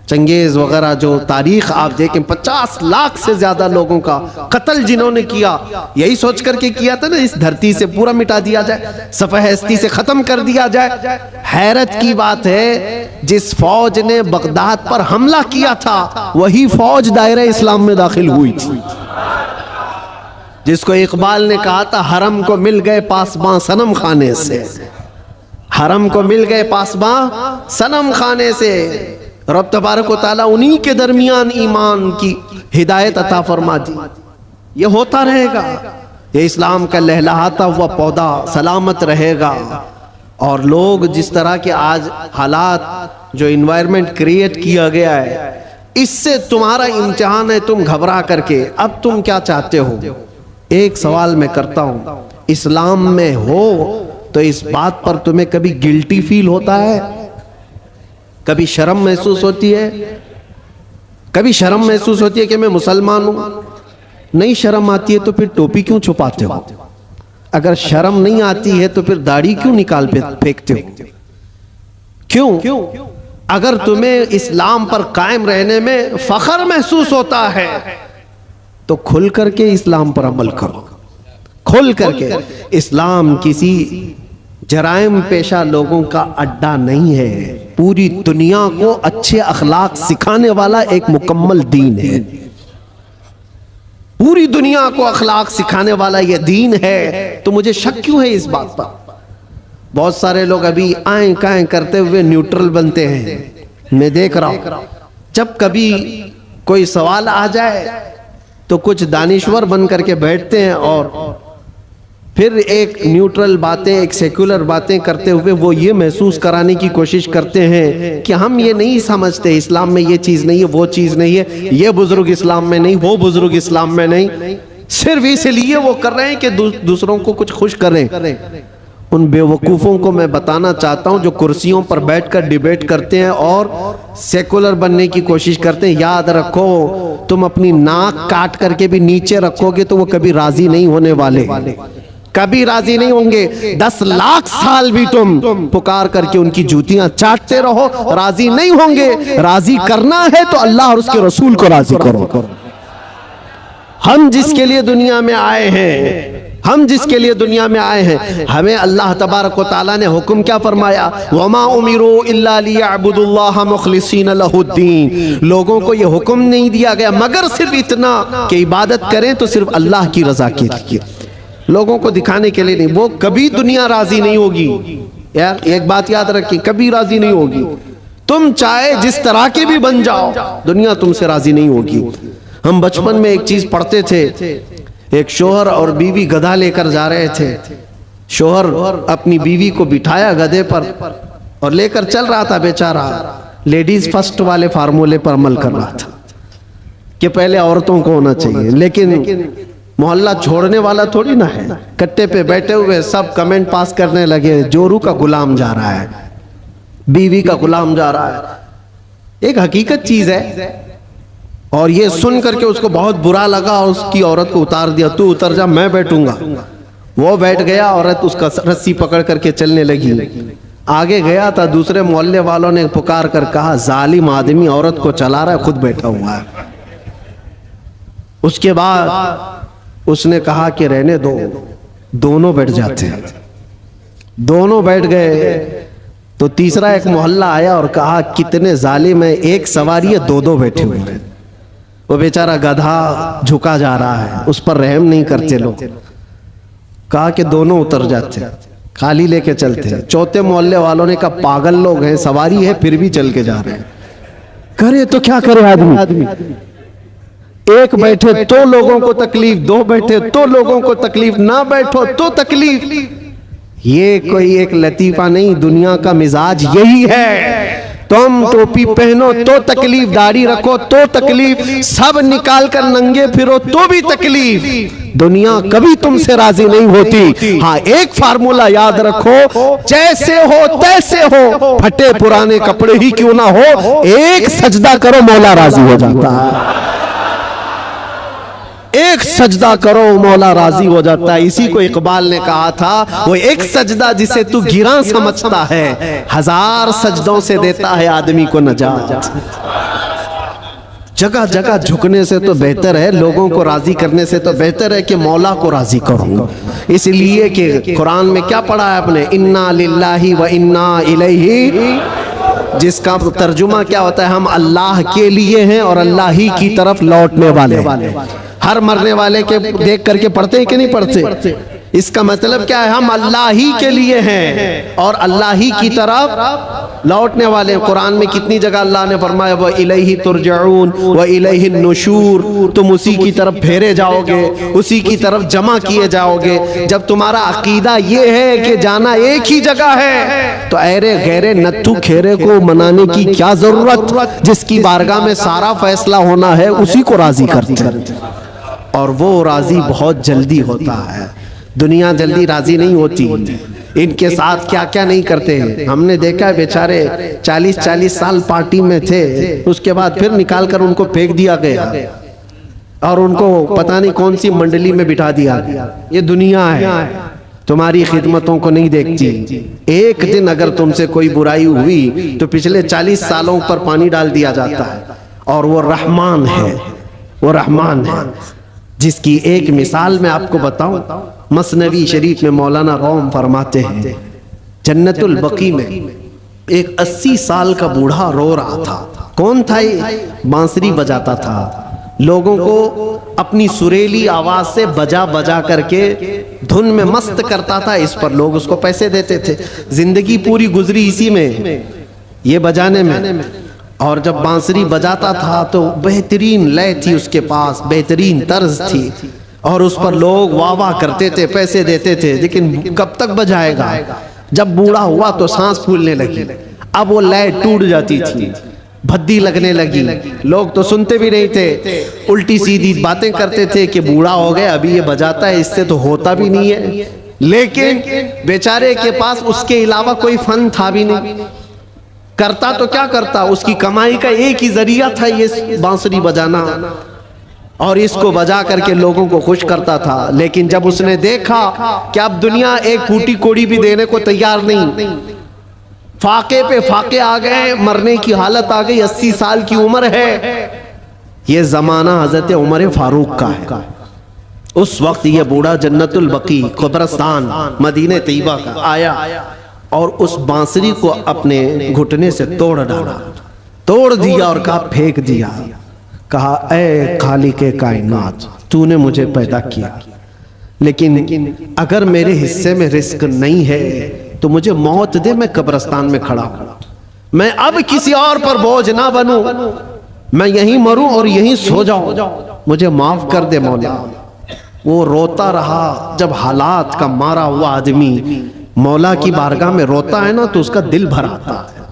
चंगेज वगैरह जो तारीख आप देखें, 50 लाख से ज्यादा लोगों का कत्ल जिन्होंने किया, यही सोच करके किया था ना इस धरती से पूरा मिटा दिया जाए, सफ़हस्ती से खत्म कर दिया जाए। हैरत की बात है जिस फौज ने बगदाद पर हमला किया था वही फौज दायरे इस्लाम में दाखिल हुई थी। जिसको इकबाल ने कहा था हरम को मिल गए पासबां सनम खाने से, हरम को मिल गए पासबां सनम खाने से। रब तबारक व तआला उन्हीं के दरमियान ईमान की हिदायत अता फरमा दी। ये होता रहेगा, ये इस्लाम का लहलहाता हुआ पौधा सलामत रहेगा। और लोग जिस तरह के आज हालात जो इन्वायरमेंट क्रिएट किया गया है, इससे तुम्हारा इम्तिहान है, तुम घबरा करके अब तुम क्या चाहते हो। एक सवाल मैं करता हूं, इस्लाम में हो तो इस बात पर तुम्हें कभी गिल्टी फील होता है, कभी शर्म महसूस होती है? कभी शर्म महसूस होती है कि मैं मुसलमान हूं? नहीं शर्म आती है तो फिर टोपी क्यों छुपाते हो? अगर शर्म नहीं आती है तो फिर दाढ़ी क्यों निकाल फेंकते हो? क्यों? अगर तुम्हें इस्लाम पर कायम रहने में फख्र महसूस होता है तो खुल करके इस्लाम पर अमल करो, खुल करके। इस्लाम किसी जराइम पेशा लोगों का अड्डा नहीं है, पूरी दुनिया को अच्छे अखलाक सिखाने वाला एक मुकम्मल दीन है। पूरी दुनिया को अखलाक सिखाने वाला यह दीन है। तो मुझे शक क्यों है इस बात पर? बहुत सारे लोग अभी आए काएं करते हुए न्यूट्रल बनते हैं। मैं देख रहा हूं जब कभी कोई सवाल आ जाए तो कुछ दानिश्वर बन करके बैठते हैं और फिर एक न्यूट्रल बातें, एक सेक्युलर बातें करते हुए वो ये महसूस कराने की कोशिश करते हैं कि हम ये नहीं समझते, इस्लाम में ये चीज़ नहीं है, वो चीज़ नहीं है, ये बुजुर्ग इस्लाम में नहीं, वो बुजुर्ग इस्लाम में नहीं। सिर्फ इसलिए वो कर रहे हैं कि दूसरों को कुछ खुश करें। उन बेवकूफ़ों को मैं बताना चाहता हूं जो कुर्सियों पर बैठकर डिबेट करते हैं और सेकुलर बनने की कोशिश करते हैं। याद रखो, तुम अपनी नाक काट करके भी नीचे रखोगे तो वो कभी राजी नहीं होने वाले, कभी राजी नहीं होंगे। 10 लाख साल भी तुम पुकार करके उनकी जूतियां चाटते रहो, राजी नहीं होंगे। राजी करना है तो अल्लाह और उसके रसूल को राजी करो। हम जिसके लिए दुनिया में आए हैं, हम जिसके लिए दुनिया में आए हैं, हमें अल्लाह तबारक व तआला ने हुक्म क्या फरमाया? वमा उमिरू इल्ला लियअबुदुल्लाह मुखलिसीन लहुद्दीन। लोगों को यह हुक्म नहीं दिया गया मगर सिर्फ इतना कि इबादत करें तो सिर्फ अल्लाह की रजा के लिए, लोगों को दिखाने के लिए नहीं। वो कभी दुनिया राजी नहीं होगी यार, एक बात याद रखिए, कभी राजी नहीं होगी। तुम चाहे जिस तरह के भी बन जाओ, दुनिया तुमसे राजी नहीं होगी। हम बचपन में एक चीज पढ़ते थे, एक शोहर और बीवी गधा लेकर जा रहे थे। शोहर अपनी बीवी को बिठाया गधे पर और लेकर चल रहा था। बेचारा लेडीज फर्स्ट वाले फार्मूले पर अमल कर रहा था कि पहले औरतों को होना चाहिए, लेकिन मोहल्ला छोड़ने वाला थोड़ी ना है। कट्टे पे बैठे हुए सब कमेंट पास करने लगे, जोरू का गुलाम जा रहा है, बीवी का गुलाम जा रहा है। एक हकीकत चीज है। और ये सुन करके उसको बहुत बुरा लगा और उसकी औरत को उतार दिया, तू उतर जा, मैं बैठूंगा। वो बैठ गया, औरत उसका रस्सी पकड़ करके चलने लगी। आगे गया था, दूसरे मोहल्ले वालों ने पुकार कर कहा, जालिम आदमी औरत को चला रहा है, खुद बैठा हुआ है। उसके बाद उसने कहा कि रहने दो, दोनों बैठ जाते हैं। दोनों बैठ गए तो तीसरा एक मोहल्ला आया और कहा, कितने जालिम है, एक सवारी है, दो बैठे हुए हैं। वो बेचारा गधा झुका जा रहा है, उस पर रहम नहीं करते लोग। कहा कि दोनों उतर जाते, खाली लेके चलते हैं। चौथे मोहल्ले वालों ने कहा, पागल लोग हैं, सवारी है फिर भी चल के जा रहे हैं। करे तो क्या करे आदमी, एक बैठे तो लोगों को तकलीफ, दो बैठे तो लोगों को तकलीफ, ना बैठो तो तकलीफ। ये कोई एक लतीफा नहीं, दुनिया का मिजाज यही है। तुम टोपी पहनो तो तकलीफ, दाढ़ी रखो तो तकलीफ, सब निकाल कर नंगे फिरो तो भी तकलीफ। दुनिया कभी तुमसे राजी नहीं होती। हाँ, एक फार्मूला याद रखो, जैसे हो तैसे हो, फटे पुराने कपड़े ही क्यों ना हो, एक सजदा करो, मौला राजी हो जाता है। एक सजदा करो, मौला राजी हो जाता है। इसी को इकबाल ने कहा था, वो एक सजदा जिसे तू गिरा समझता है, 1000 सजदों से देता है आदमी को नजात। जगह जगह झुकने से तो बेहतर है, लोगों को राजी करने से तो बेहतर है कि मौला को राजी करो। इसलिए कि कुरान में क्या पढ़ा है आपने, इन्ना लिल्लाही व इन्ना इलैहि, जिसका तर्जुमा क्या होता है, हम अल्लाह के लिए हैं और अल्लाह ही की तरफ लौटने वाले। हर मरने वाले के देख करके पढ़ते हैं कि नहीं पढ़ते? इसका मतलब क्या है, हम अल्लाह ही के लिए हैं और अल्लाह ही की तरफ लौटने वाले। कुरान में कितनी जगह अल्लाह ने फरमाया, व इलैहि तुरजऊन व इलैहि नुशूर, तुम उसी की तरफ फेरे जाओगे, उसी की तरफ जमा किए जाओगे। जब तुम्हारा अकीदा ये है कि जाना एक ही जगह है, तो अरे गहरे नत्थु खेरे को मनाने की क्या जरूरत? जिसकी बारगाह में सारा फैसला होना है उसी को राजी करते हैं, और वो राजी बहुत जल्दी होता है। दुनिया जल्दी राजी नहीं होती। इनके साथ क्या क्या नहीं करते हैं। हमने देखा बेचारे 40-40 साल पार्टी में थे, उसके बाद फिर निकाल कर उनको फेंक दिया गया और उनको पता नहीं कौन सी मंडली में बिठा दिया गया। ये दुनिया है, तुम्हारी खिदमतों को नहीं देखती। एक दिन अगर तुमसे कोई बुराई हुई तो पिछले 40 सालों पर पानी डाल दिया जाता है। और वो रहमान है, वो रहमान है जिसकी एक मिसाल मैं आपको बताऊं। मसनवी शरीफ में मौलाना रौम फरमाते हैं, जन्नतुल बकी में एक 80 साल का बूढ़ा रो रहा था। कौन था ये? बांसुरी बजाता था, लोगों को अपनी सुरीली आवाज से बजा बजा करके धुन में मस्त करता था। इस पर लोग उसको पैसे देते थे। जिंदगी पूरी गुजरी इसी में, ये बजाने में। और जब बांसुरी बजाता था तो बेहतरीन लय थी उसके पास, बेहतरीन तर्ज थी और उस पर लोग वाह वाह करते थे, पैसे देते थे। लेकिन कब तक बजाएगा? जब बूढ़ा हुआ तो सांस फूलने लगी, अब वो लय टूट जाती थी, भद्दी लगने लगी। लोग तो सुनते भी नहीं थे, उल्टी सीधी बातें करते थे कि बूढ़ा हो गया, अभी ये बजाता है, इससे तो होता भी नहीं है। लेकिन बेचारे के पास उसके अलावा कोई फन था भी नहीं। करता तो क्या करता, उसकी कमाई का एक ही जरिया था ये बांसुरी बजाना, और इसको बजा करके लोगों को खुश करता था। लेकिन जब उसने देखा कि अब दुनिया एक फूटी कोड़ी भी देने को तैयार नहीं, फाके पे फाके आ गए, मरने की हालत आ गई, 80 साल की उम्र है। ये जमाना हजरत उमर फारूक का है। उस वक्त ये बूढ़ा जन्नतुल बकी कब्रिस्तान मदीने तैयबा का आया और उस बांसुरी को अपने घुटने से तोड़ डाला, तोड़ दिया और कहा फेंक दिया। कहा ऐ खालिके कायनात, तूने मुझे पैदा किया, लेकिन अगर मेरे हिस्से में रिस्क नहीं है तो मुझे मौत दे, मैं कब्रिस्तान में खड़ा हूं। मैं अब किसी और पर बोझ ना बनूं, मैं यहीं मरूं और यहीं सो जाऊं, मुझे माफ कर दे मौला। वो रोता रहा। जब हालात का मारा हुआ आदमी मौला की बारगाह में रोता है ना तो उसका दिल भर आता है।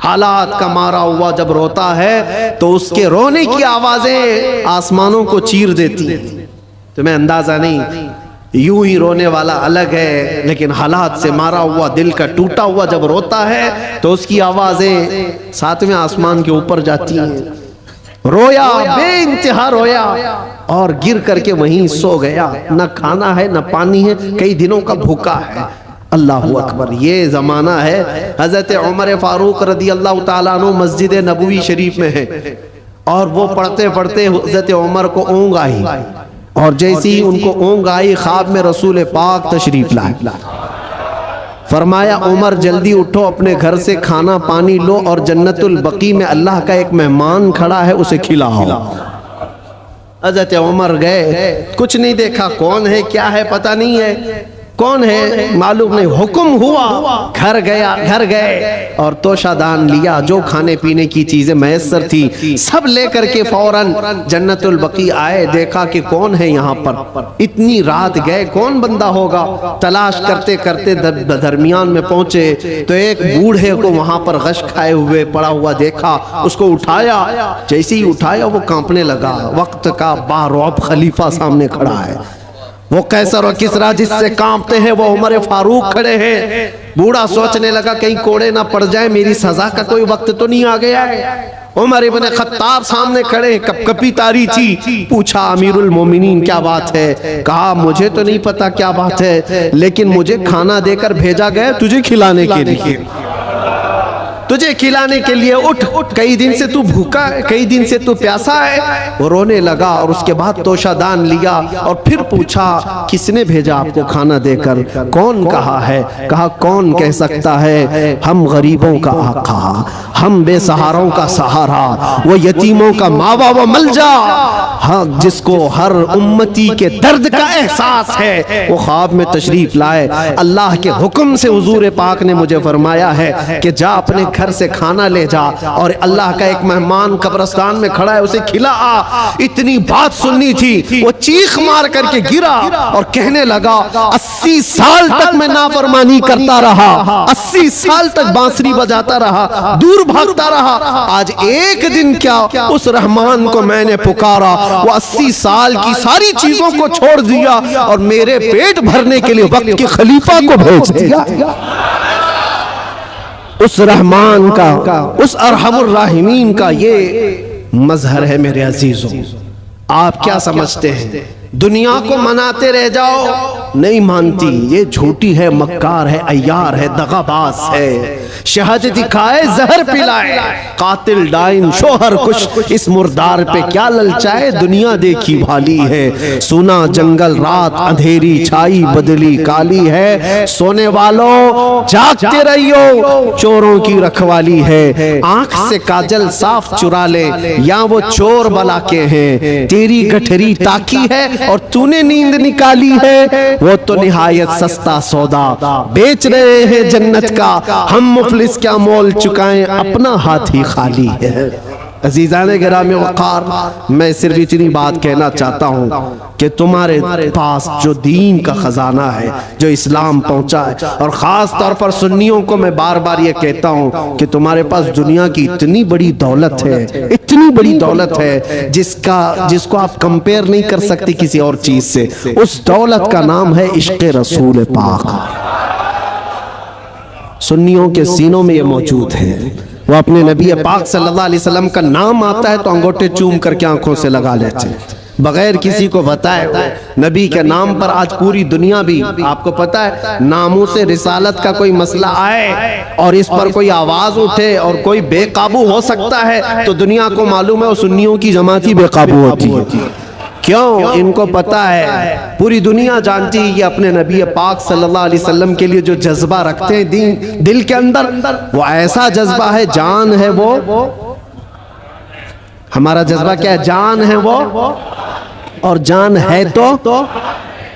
हालात का मारा हुआ जब रोता है तो उसके रोने की आवाजें आसमानों को चीर देती हैं। तुम्हें अंदाजा नहीं, यूं ही रोने वाला अलग है, लेकिन हालात से मारा हुआ दिल का टूटा हुआ जब रोता है तो उसकी आवाजें सातवें आसमान के ऊपर जाती हैं। रोया, बेइंतहा रोया और गिर करके वहीं सो गया। न खाना है न पानी है, कई दिनों का भूखा है। अल्लाहु अकबर। ये जमाना है हजरत उमर फारूक रदी अल्लाह ताला अन्हु मस्जिद नबवी शरीफ में है और वो पढ़ते पढ़ते हजरत उमर को ऊँग आई और जैसे ही उनको ऊँग आई ख्वाब में रसूल पाक तशरीफ लाए। फरमाया उमर जल्दी उठो, अपने घर से खाना पानी लो और जन्नतुल बकी में अल्लाह का एक मेहमान खड़ा है, उसे खिलाओ। हजरत उमर गए, कुछ नहीं देखा, कौन है क्या है पता नहीं है, कौन है मालूम नहीं। हुक्म हुआ, घर गया, घर गए और तोशादान लिया, जो खाने पीने की चीजें मैसर थी सब लेकर के फौरन जन्नतुल बकी आए। देखा कि कौन है यहाँ पर, इतनी रात गए, कौन बंदा होगा। तलाश करते करते दरमियान में पहुंचे तो एक बूढ़े को वहां पर गश खाए हुए पड़ा हुआ देखा, उसको उठाया। जैसे ही उठाया वो कांपने लगा। वक्त का बारौब खलीफा सामने खड़ा है। वो कैसर और किसरा जिससे कांपते हैं वो उमर फारूक खड़े हैं। बूढ़ा सोचने लगा कहीं कोड़े ना पड़ जाए, मेरी सजा का कोई वक्त तो नहीं आ गया है। उमर इब्ने खत्ताब सामने खड़े, कपकपी तारी थी। पूछा अमीरुल मोमिनीन क्या बात है? कहा मुझे तो नहीं पता क्या बात है, लेकिन मुझे खाना देकर भेजा गया तुझे खिलाने के लिए, तुझे खिलाने के लिए। उठ उठ, कई दिन से तू भूखा है, कई दिन से तू प्यासा है। वो रोने लगा और उसके बाद तोशादान लिया और फिर पूछा किसने भेजा आपको खाना देकर, कौन कहा है? कहा कौन कह सकता है, हम गरीबों का आका, हम बेसहारों का सहारा, वो यतीमों का मावा व मलजा। हाँ, जिसको हर उम्मती के दर्द का एहसास है वो ख्वाब में तशरीफ लाए। अल्लाह के हुक्म से हुजूर पाक ने मुझे फरमाया है कि जा अपने घर से खाना ले जा, और अल्लाह का एक मेहमान कब्रिस्तान में खड़ा है, उसे खिला आ। इतनी बात सुननी थी, वो चीख मार करके गिरा और कहने लगा 80 साल तक मैं नाफरमानी करता रहा, 80 साल तक बांसुरी बजाता रहा, दूर भागता रहा, आज एक दिन क्या उस रहमान को मैंने पुकारा, वो 80 साल की सारी चीजों को छोड़ दिया और मेरे पेट भरने के लिए वक्त के खलीफा को भेज दिया। उस रहमान का, उस अरहमुर राहिमीन का ये मजहर है मेरे अजीजों। आप क्या समझते हैं दुनिया को मनाते रह जाओ, नहीं मानती, ये झूठी है, मक्कार है, अय्यार है, दगाबाज है। शहद दिखाए जहर पिलाए, कातिल डाइन शोहर कुछ, इस मुर्दार पे क्या ललचाए, दुनिया देखी भाली है। सुना जंगल रात अंधेरी छाई बदली काली है, सोने वालों जागते रहियो, चोरों की रखवाली है। आंख से काजल साफ चुरा ले, या वो चोर बला के हैं, तेरी गठरी ताकी है और तूने नींद निकाली है, वो तो निहायत सस्ता सौदा बेच रहे हैं जन्नत का, हम मुफलिस क्या मोल चुकाएं, अपना हाथ ही खाली है। अजीज़ाने गिरामी वक़ार, मैं सिर्फ इतनी बात कहना चाहता हूँ कि तुम्हारे पास जो दीन का खजाना है, जो इस्लाम पहुँचा है, और ख़ास तौर पर सुन्नियों को मैं बार बार ये कहता हूँ कि तुम्हारे पास दुनिया की इतनी बड़ी दौलत है, इतनी बड़ी दौलत है जिसको आप कंपेयर नहीं कर सकते किसी और चीज़ से। उस दौलत का नाम है इश्क़ रसूल पाक। सुन्नियों के सीनों में ये मौजूद है। वो अपने नबी पाक सल्लल्लाहु अलैहि वसल्लम का नाम आता है तो अंगूठे चूम करके आंखों से लगा लेते हैं, बगैर किसी को बताए। नबी के नाम पर आज पूरी दुनिया भी, आपको पता है, नामों से रिसालत का कोई मसला आए और इस पर कोई आवाज उठे और कोई बेकाबू हो सकता है तो दुनिया को मालूम है वो सुन्नियों की जमात ही बेकाबू होती है। क्यों? इनको पता है, पूरी दुनिया जानती है ये अपने नबी पाक सल्लल्लाहु अलैहि वसल्लम के लिए जो जज्बा रखते हैं दिल के अंदर, वो ऐसा जज्बा है, जान है वो। हमारा जज्बा क्या है? जान है वो, और जान है तो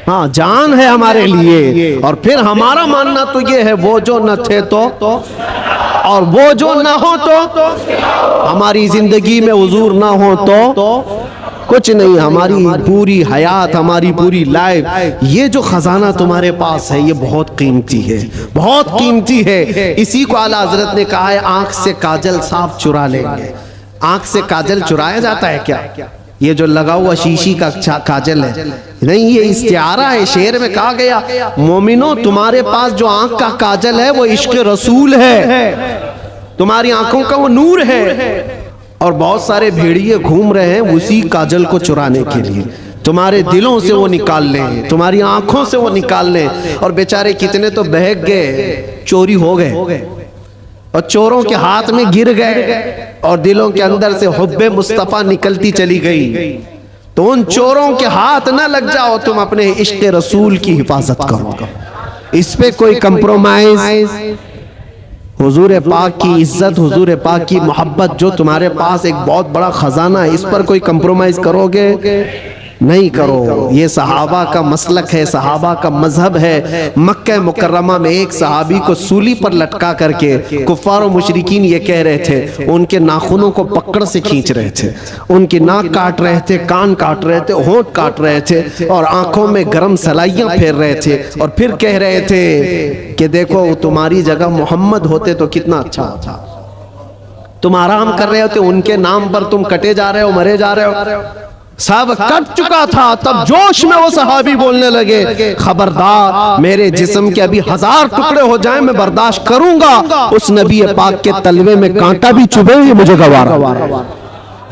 हाँ, जान है हमारे लिए। और फिर हमारा मानना तो ये है, वो जो न थे तो और वो जो न हो तो, हमारी जिंदगी में हुजूर ना हो तो कुछ नहीं, हमारी पूरी हयात, हमारी पूरी लाइफ, ये जो खजाना तुम्हारे पास है ये बहुत कीमती है, बहुत कीमती है। इसी को आला हजरत ने कहा है, आंख से काजल साफ चुरा लेंगे। आंख से काजल चुराया जाता है क्या? ये जो लगा हुआ शीशी का काजल है नहीं, ये इस्तिआरा है। शेर में कहा गया, मोमिनो तुम्हारे पास जो आंख का काजल है वो इश्क रसूल है, तुम्हारी आंखों का वो नूर है। और बहुत सारे भेड़िए घूम रहे हैं उसी काजल को चुराने के लिए। तुम्हारे दिलों से वो निकाल लें, तुम्हारी आंखों से वो निकाल लें। और बेचारे कितने तो बहक गए, चोरी हो गए और चोरों के हाथ में गिर गए और दिलों के अंदर से हुब्बे मुस्तफा निकलती चली गई। तो उन चोरों के हाथ ना लग जाओ, तुम अपने इश्क रसूल की हिफाजत करो। इस पे कोई कंप्रोमाइज, हुजूर पाक की इज्जत, हुजूर पाक की मोहब्बत जो तुम्हारे पास एक बहुत बड़ा खजाना है, इस पर कोई कंप्रोमाइज करोगे? नहीं करो। ये सहाबा का मसलक है, सहाबा का मजहब है। मक्का मुकर्रमा में एक सहाबी को सूली पर लटका करके कुफ्फार और मुशरिकीन ये कह रहे थे, उनके नाखूनों को पकड़ से खींच रहे थे, उनकी नाक काट रहे थे, कान काट रहे थे, होंठ काट रहे थे और आंखों में गरम सलाइयां फेर रहे थे। और फिर कह रहे थे कि देखो तुम्हारी जगह मोहम्मद होते तो कितना अच्छा होता। तुम आराम कर रहे होते, उनके नाम पर तुम कटे जा रहे हो, मरे जा रहे हो। सब कट चुका था, तब जोश में वो सहाबी बोलने लगे, खबरदार, मेरे जिस्म के अभी 1000 टुकड़े हो जाएं मैं बर्दाश्त करूंगा, उस नबी पाक के तलवे में कांटा भी चुभे ये मुझे गवारा।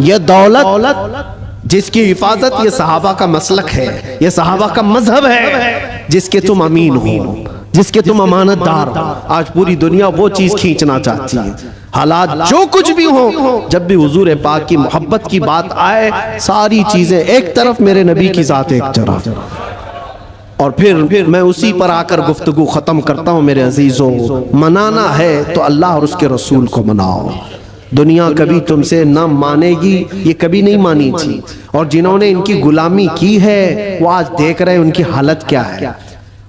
ये दौलत जिसकी हिफाजत ये सहाबा का मसलक है, ये सहाबा का मजहब है, जिसके तुम अमीन हो, जिसके तुम अमानतदार हो। आज पूरी दुनिया वो चीज खींचना चाहती है। हालात जो कुछ भी हो, जब भी हुजूर पाक की मोहब्बत की बात आए, सारी चीजें एक तरफ, मेरे नबी की जात एक तरफ। और फिर मैं उसी पर आकर गुफ्तगू खत्म करता हूँ। मेरे अजीजों, मनाना है तो अल्लाह और उसके रसूल को मनाओ। दुनिया कभी तुमसे न मानेगी, ये कभी नहीं मानी थी। और जिन्होंने इनकी गुलामी की है वो आज देख रहे हैं उनकी हालत क्या है।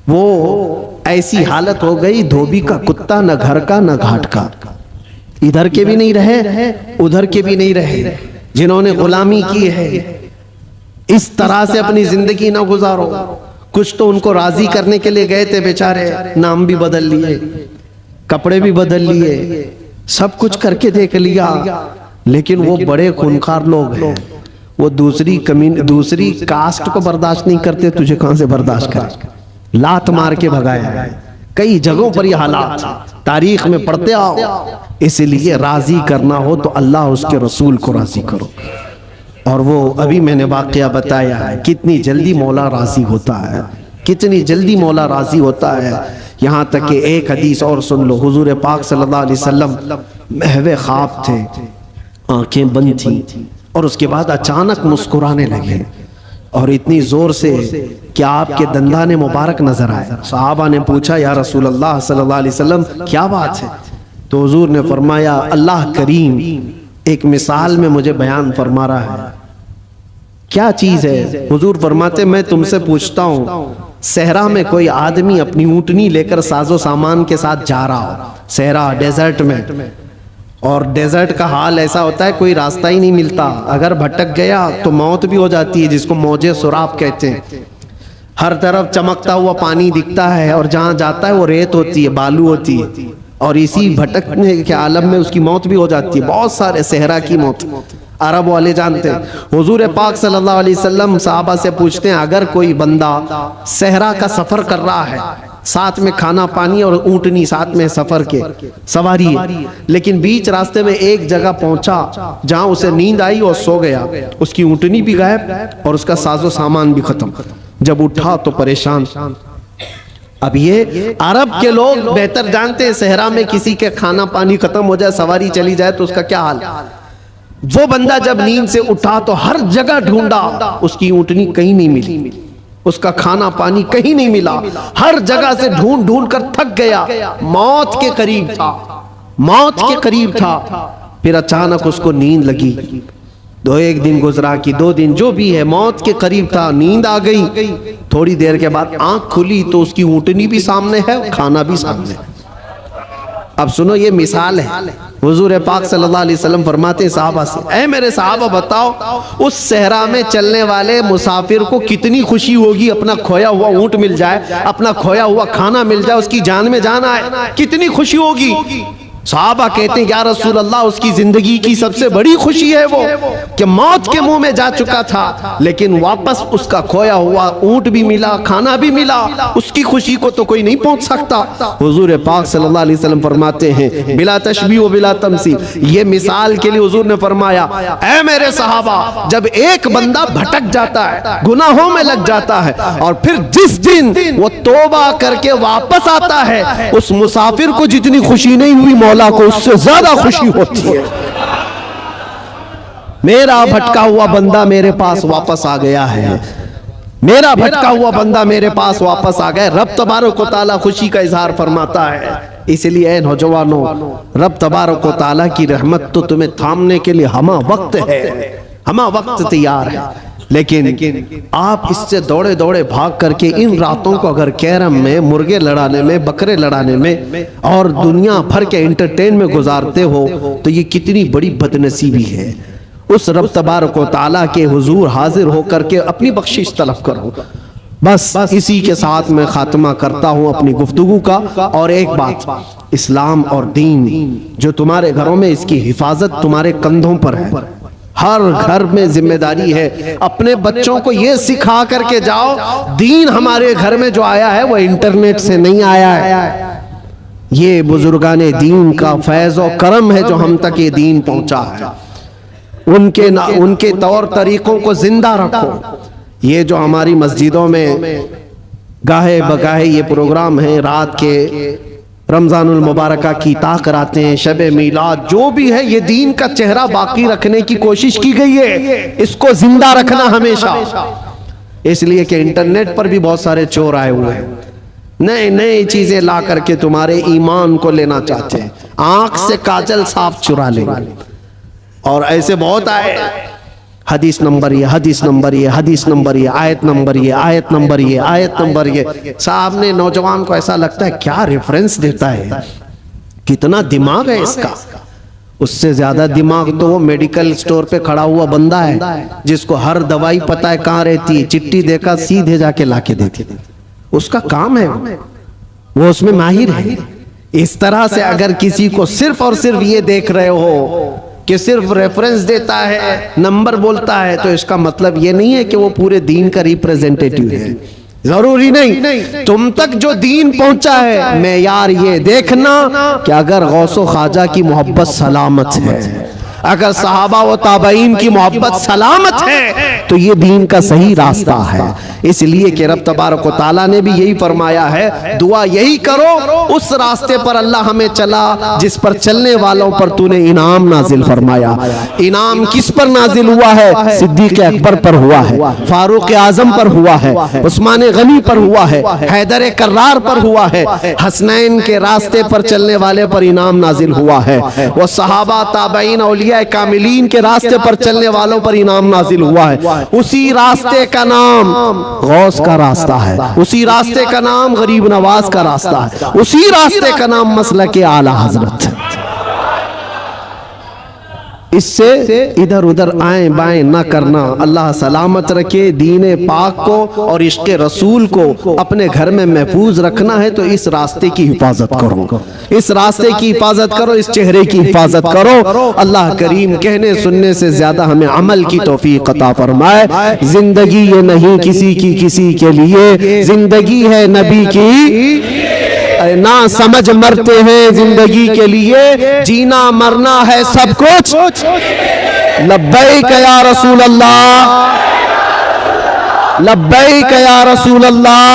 वो ऐसी हालत हो गई, धोबी का कुत्ता, न घर का न घाट का। इधर के भी नहीं रहे, उधर के भी नहीं रहे, जिन्होंने गुलामी की है इस तरह से अपनी जिंदगी ना गुजारो। कुछ तो उनको राजी करने के लिए गए थे बेचारे, नाम भी बदल लिए, कपड़े भी बदल लिए, सब कुछ करके देख लिया, लेकिन वो बड़े खूंखार लोग हैं। वो दूसरी कास्ट को बर्दाश्त नहीं करते, तुझे कहां से बर्दाश्त करे। लात मार के भगाया है। कई जगहों पर ये हालात तारीख में पढ़ते आओ। इसलिए राजी करना हो तो अल्लाह उसके रसूल को राजी करो। और वो अभी मैंने वाकया बताया है, कितनी जल्दी मौला राजी होता है, कितनी जल्दी मौला राजी होता है। यहाँ तक कि एक हदीस और सुन लो, हुजूर पाक सल्लल्लाहु अलैहि वसल्लम महवे ख्वाब थे, आंखें बंद थी और उसके बाद अचानक मुस्कुराने लगे और इतनी जोर से कि आपके दंदाने मुबारक नजर आए। सहाबा ने पूछा, या रसूल अल्लाह सल्लल्लाहु अलैहि वसल्लम क्या बात है? तो हुजूर ने फरमाया, अल्लाह करीम एक मिसाल में मुझे बयान फरमा रहा है। क्या चीज है? हुजूर फरमाते, मैं तुमसे पूछता हूँ, सहरा में कोई आदमी अपनी ऊँटनी लेकर साजो सामान के साथ जा रहा हो, सहरा डेजर्ट में, और डेजर्ट का हाल ऐसा होता है कोई रास्ता ही नहीं मिलता, अगर भटक गया तो मौत भी हो जाती है, जिसको मौजे सुराब कहते हैं। हर तरफ चमकता हुआ पानी दिखता है और जहां जाता है वो रेत होती है, बालू होती है, और इसी भटकने के आलम में उसकी मौत भी हो जाती है। बहुत सारे सहरा की मौत अरब वाले जानते हैं। हुजूर पाक सल्लल्लाहु अलैहि वसल्लम साहबा से पूछते हैं, अगर कोई बंदा सहरा का सफर कर रहा है, साथ में खाना पानी और ऊँटनी साथ में सफर के सवारी है, लेकिन बीच रास्ते में एक जगह पहुंचा जहां उसे नींद आई और सो गया, उसकी ऊँटनी भी गायब और उसका साजो सामान भी खत्म। जब उठा तो परेशान। अब ये अरब के लोग बेहतर जानते हैं, सहरा में किसी के खाना पानी खत्म हो जाए, सवारी चली जाए तो उसका क्या हाल। वो बंदा जब नींद से उठा तो हर जगह ढूंढा, उसकी ऊँटनी कहीं नहीं मिली, उसका खाना पानी कहीं नहीं मिला, हर जगह से ढूंढ ढूंढ कर थक गया, मौत के करीब था, मौत के करीब था। फिर अचानक उसको नींद लगी। एक दिन गुजरा कि 2 दिन, जो भी है, मौत के करीब था, नींद आ गई। थोड़ी देर के बाद आंख खुली तो उसकी ऊँटनी भी सामने है, खाना भी सामने है। अब सुनो, ये मिसाल है। हुजूर पाक सल्लल्लाहु अलैहि वसल्लम फरमाते हैं साहबा से, ऐ मेरे साहबा बताओ, उस सहरा में चलने वाले मुसाफिर को कितनी खुशी होगी अपना खोया हुआ ऊँट मिल जाए, अपना खोया हुआ खाना मिल जाए, उसकी जान में जान आए, कितनी खुशी होगी। साहबा कहते हैं, या रसूल अल्लाह, उसकी जिंदगी की सबसे बड़ी खुशी है वो कि मौत के मुंह में जा चुका था, लेकिन वापस उसका खोया हुआ ऊँट भी मिला, खाना भी मिला, उसकी खुशी को तो कोई नहीं पहुंच सकता। हुजूर पाक सल्लल्लाहु अलैहि वसल्लम फरमाते हैं, बिला तशबीह व बिला तमसील, ये मिसाल के लिए हुजूर ने फरमाया, ऐ मेरे सहाबा, जब एक बंदा भटक जाता है, गुनाहों में लग जाता है, और फिर जिस दिन वो तौबा करके वापस आता है, उस मुसाफिर को जितनी खुशी नहीं हुई, मौला को उससे ज्यादा खुशी होती है। मेरा भटका हुआ बंदा मेरे पास वापस आ गया है, मेरा भटका हुआ बंदा मेरे पास वापस आ गया। रब तबारक व तआला खुशी का इजहार फरमाता है। इसलिए नौजवानों, रब तबारक व तआला की रहमत तो तुम्हें थामने के लिए हमा वक्त है, हमा वक्त तैयार है, लेकिन आप इससे दौड़े दौड़े भाग करके इन रातों को अगर कैरम में, मुर्गे लड़ाने में, बकरे लड़ाने में और दुनिया भर के एंटरटेन में गुजारते हो, तो ये कितनी बड़ी बदनसीबी है। उस रब तबारक व तआला के हुजूर हाजिर होकर के अपनी बख्शिश तलब करो। बस इसी के साथ मैं खात्मा करता हूँ अपनी गुफ्तगू का। और एक बात, इस्लाम और दीन जो तुम्हारे घरों में, इसकी हिफाजत तुम्हारे कंधों पर है। हर घर में जिम्मेदारी है, अपने बच्चों को ये सिखा करके जाओ, दीन हमारे घर में जो आया है वो इंटरनेट से नहीं आया है, ये बुजुर्गाने दीन का फैज़ और करम है जो हम तक ये दीन पहुंचा है। उनके तौर तरीकों को जिंदा रखो। ये जो हमारी मस्जिदों में गाहे बगाहे ये प्रोग्राम है, रात के रमजानुल मुबारका की ता कराते हैं, शबे मीलाद, जो भी है, ये दीन का चेहरा बाकी रखने की कोशिश की गई है, इसको जिंदा रखना हमेशा। इसलिए कि इंटरनेट पर भी बहुत सारे चोर आए हुए हैं, नए नए चीजें ला करके तुम्हारे ईमान को लेना चाहते हैं, आंख से काजल साफ चुरा लेंगे। और ऐसे बहुत आए, हदीस नंबर ये, हदीस नंबर ये, हदीस नंबर ये, आयत नंबर ये, आयत नंबर ये, आयत नंबर ये। सामने नौजवान को ऐसा लगता है क्या रेफरेंस देता है, कितना दिमाग है इसका, उससे ज्यादा दिमाग तो वो मेडिकल स्टोर पे खड़ा हुआ बंदा है जिसको हर दवाई पता है कहाँ रहती है, चिट्ठी देखा सीधे जाके लाके देती, उसका काम है वो उसमें माहिर है। इस तरह से अगर किसी को सिर्फ और सिर्फ ये देख रहे हो कि सिर्फ रेफरेंस देता है, नंबर बोलता है, तो इसका मतलब ये नहीं है कि वो पूरे दीन का रिप्रेजेंटेटिव है। जरूरी नहीं, तुम तक जो दीन पहुंचा है मैं यार ये देखना कि अगर गौसो ख्वाजा की मोहब्बत सलामत है, अगर सहाबा व ताबईन की मोहब्बत सलामत है तो ये दीन का सही रास्ता है। इसलिए कि रब तबारक व तआला ने भी यही फरमाया है, दुआ यही करो उस रास्ते पर अल्लाह हमें चला जिस पर चलने वालों पर तूने इनाम नाजिल फरमाया। इनाम किस पर नाजिल हुआ है? सिद्दीक अकबर पर हुआ है, फारूक आजम पर हुआ है, उस्मान गनी पर हुआ है, हैदर कर्रार पर हुआ है, हसनैन के रास्ते पर चलने वाले पर इनाम नाजिल हुआ है। वो सहाबा ताबईन औलिया कामिलीन के रास्ते पर चलने वालों पर इनाम नाजिल हुआ है। उसी रास्ते का नाम गौस का रास्ता है, उसी रास्ते का नाम गरीब नवाज का रास्ता है, उसी रास्ते का नाम मसलक आला हजरत है। इससे इधर उधर आए बाएं ना करना। अल्लाह सलामत रखे दीन पाक को और इश्क रसूल को अपने घर में महफूज रखना है तो इस रास्ते की हिफाजत करो, इस रास्ते की हिफाजत करो, इस चेहरे की हिफाजत करो। अल्लाह करीम कहने सुनने से ज्यादा हमें अमल की तौफीक अता फरमाए। जिंदगी ये नहीं किसी की किसी के लिए, जिंदगी है नबी की, ना समझ मरते हैं जिंदगी के लिए, जीना मरना है सब कुछ। लब्बैक या रसूल अल्लाह, लब्बैक या रसूल अल्लाह,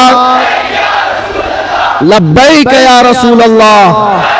लब्बैक या रसूल अल्लाह।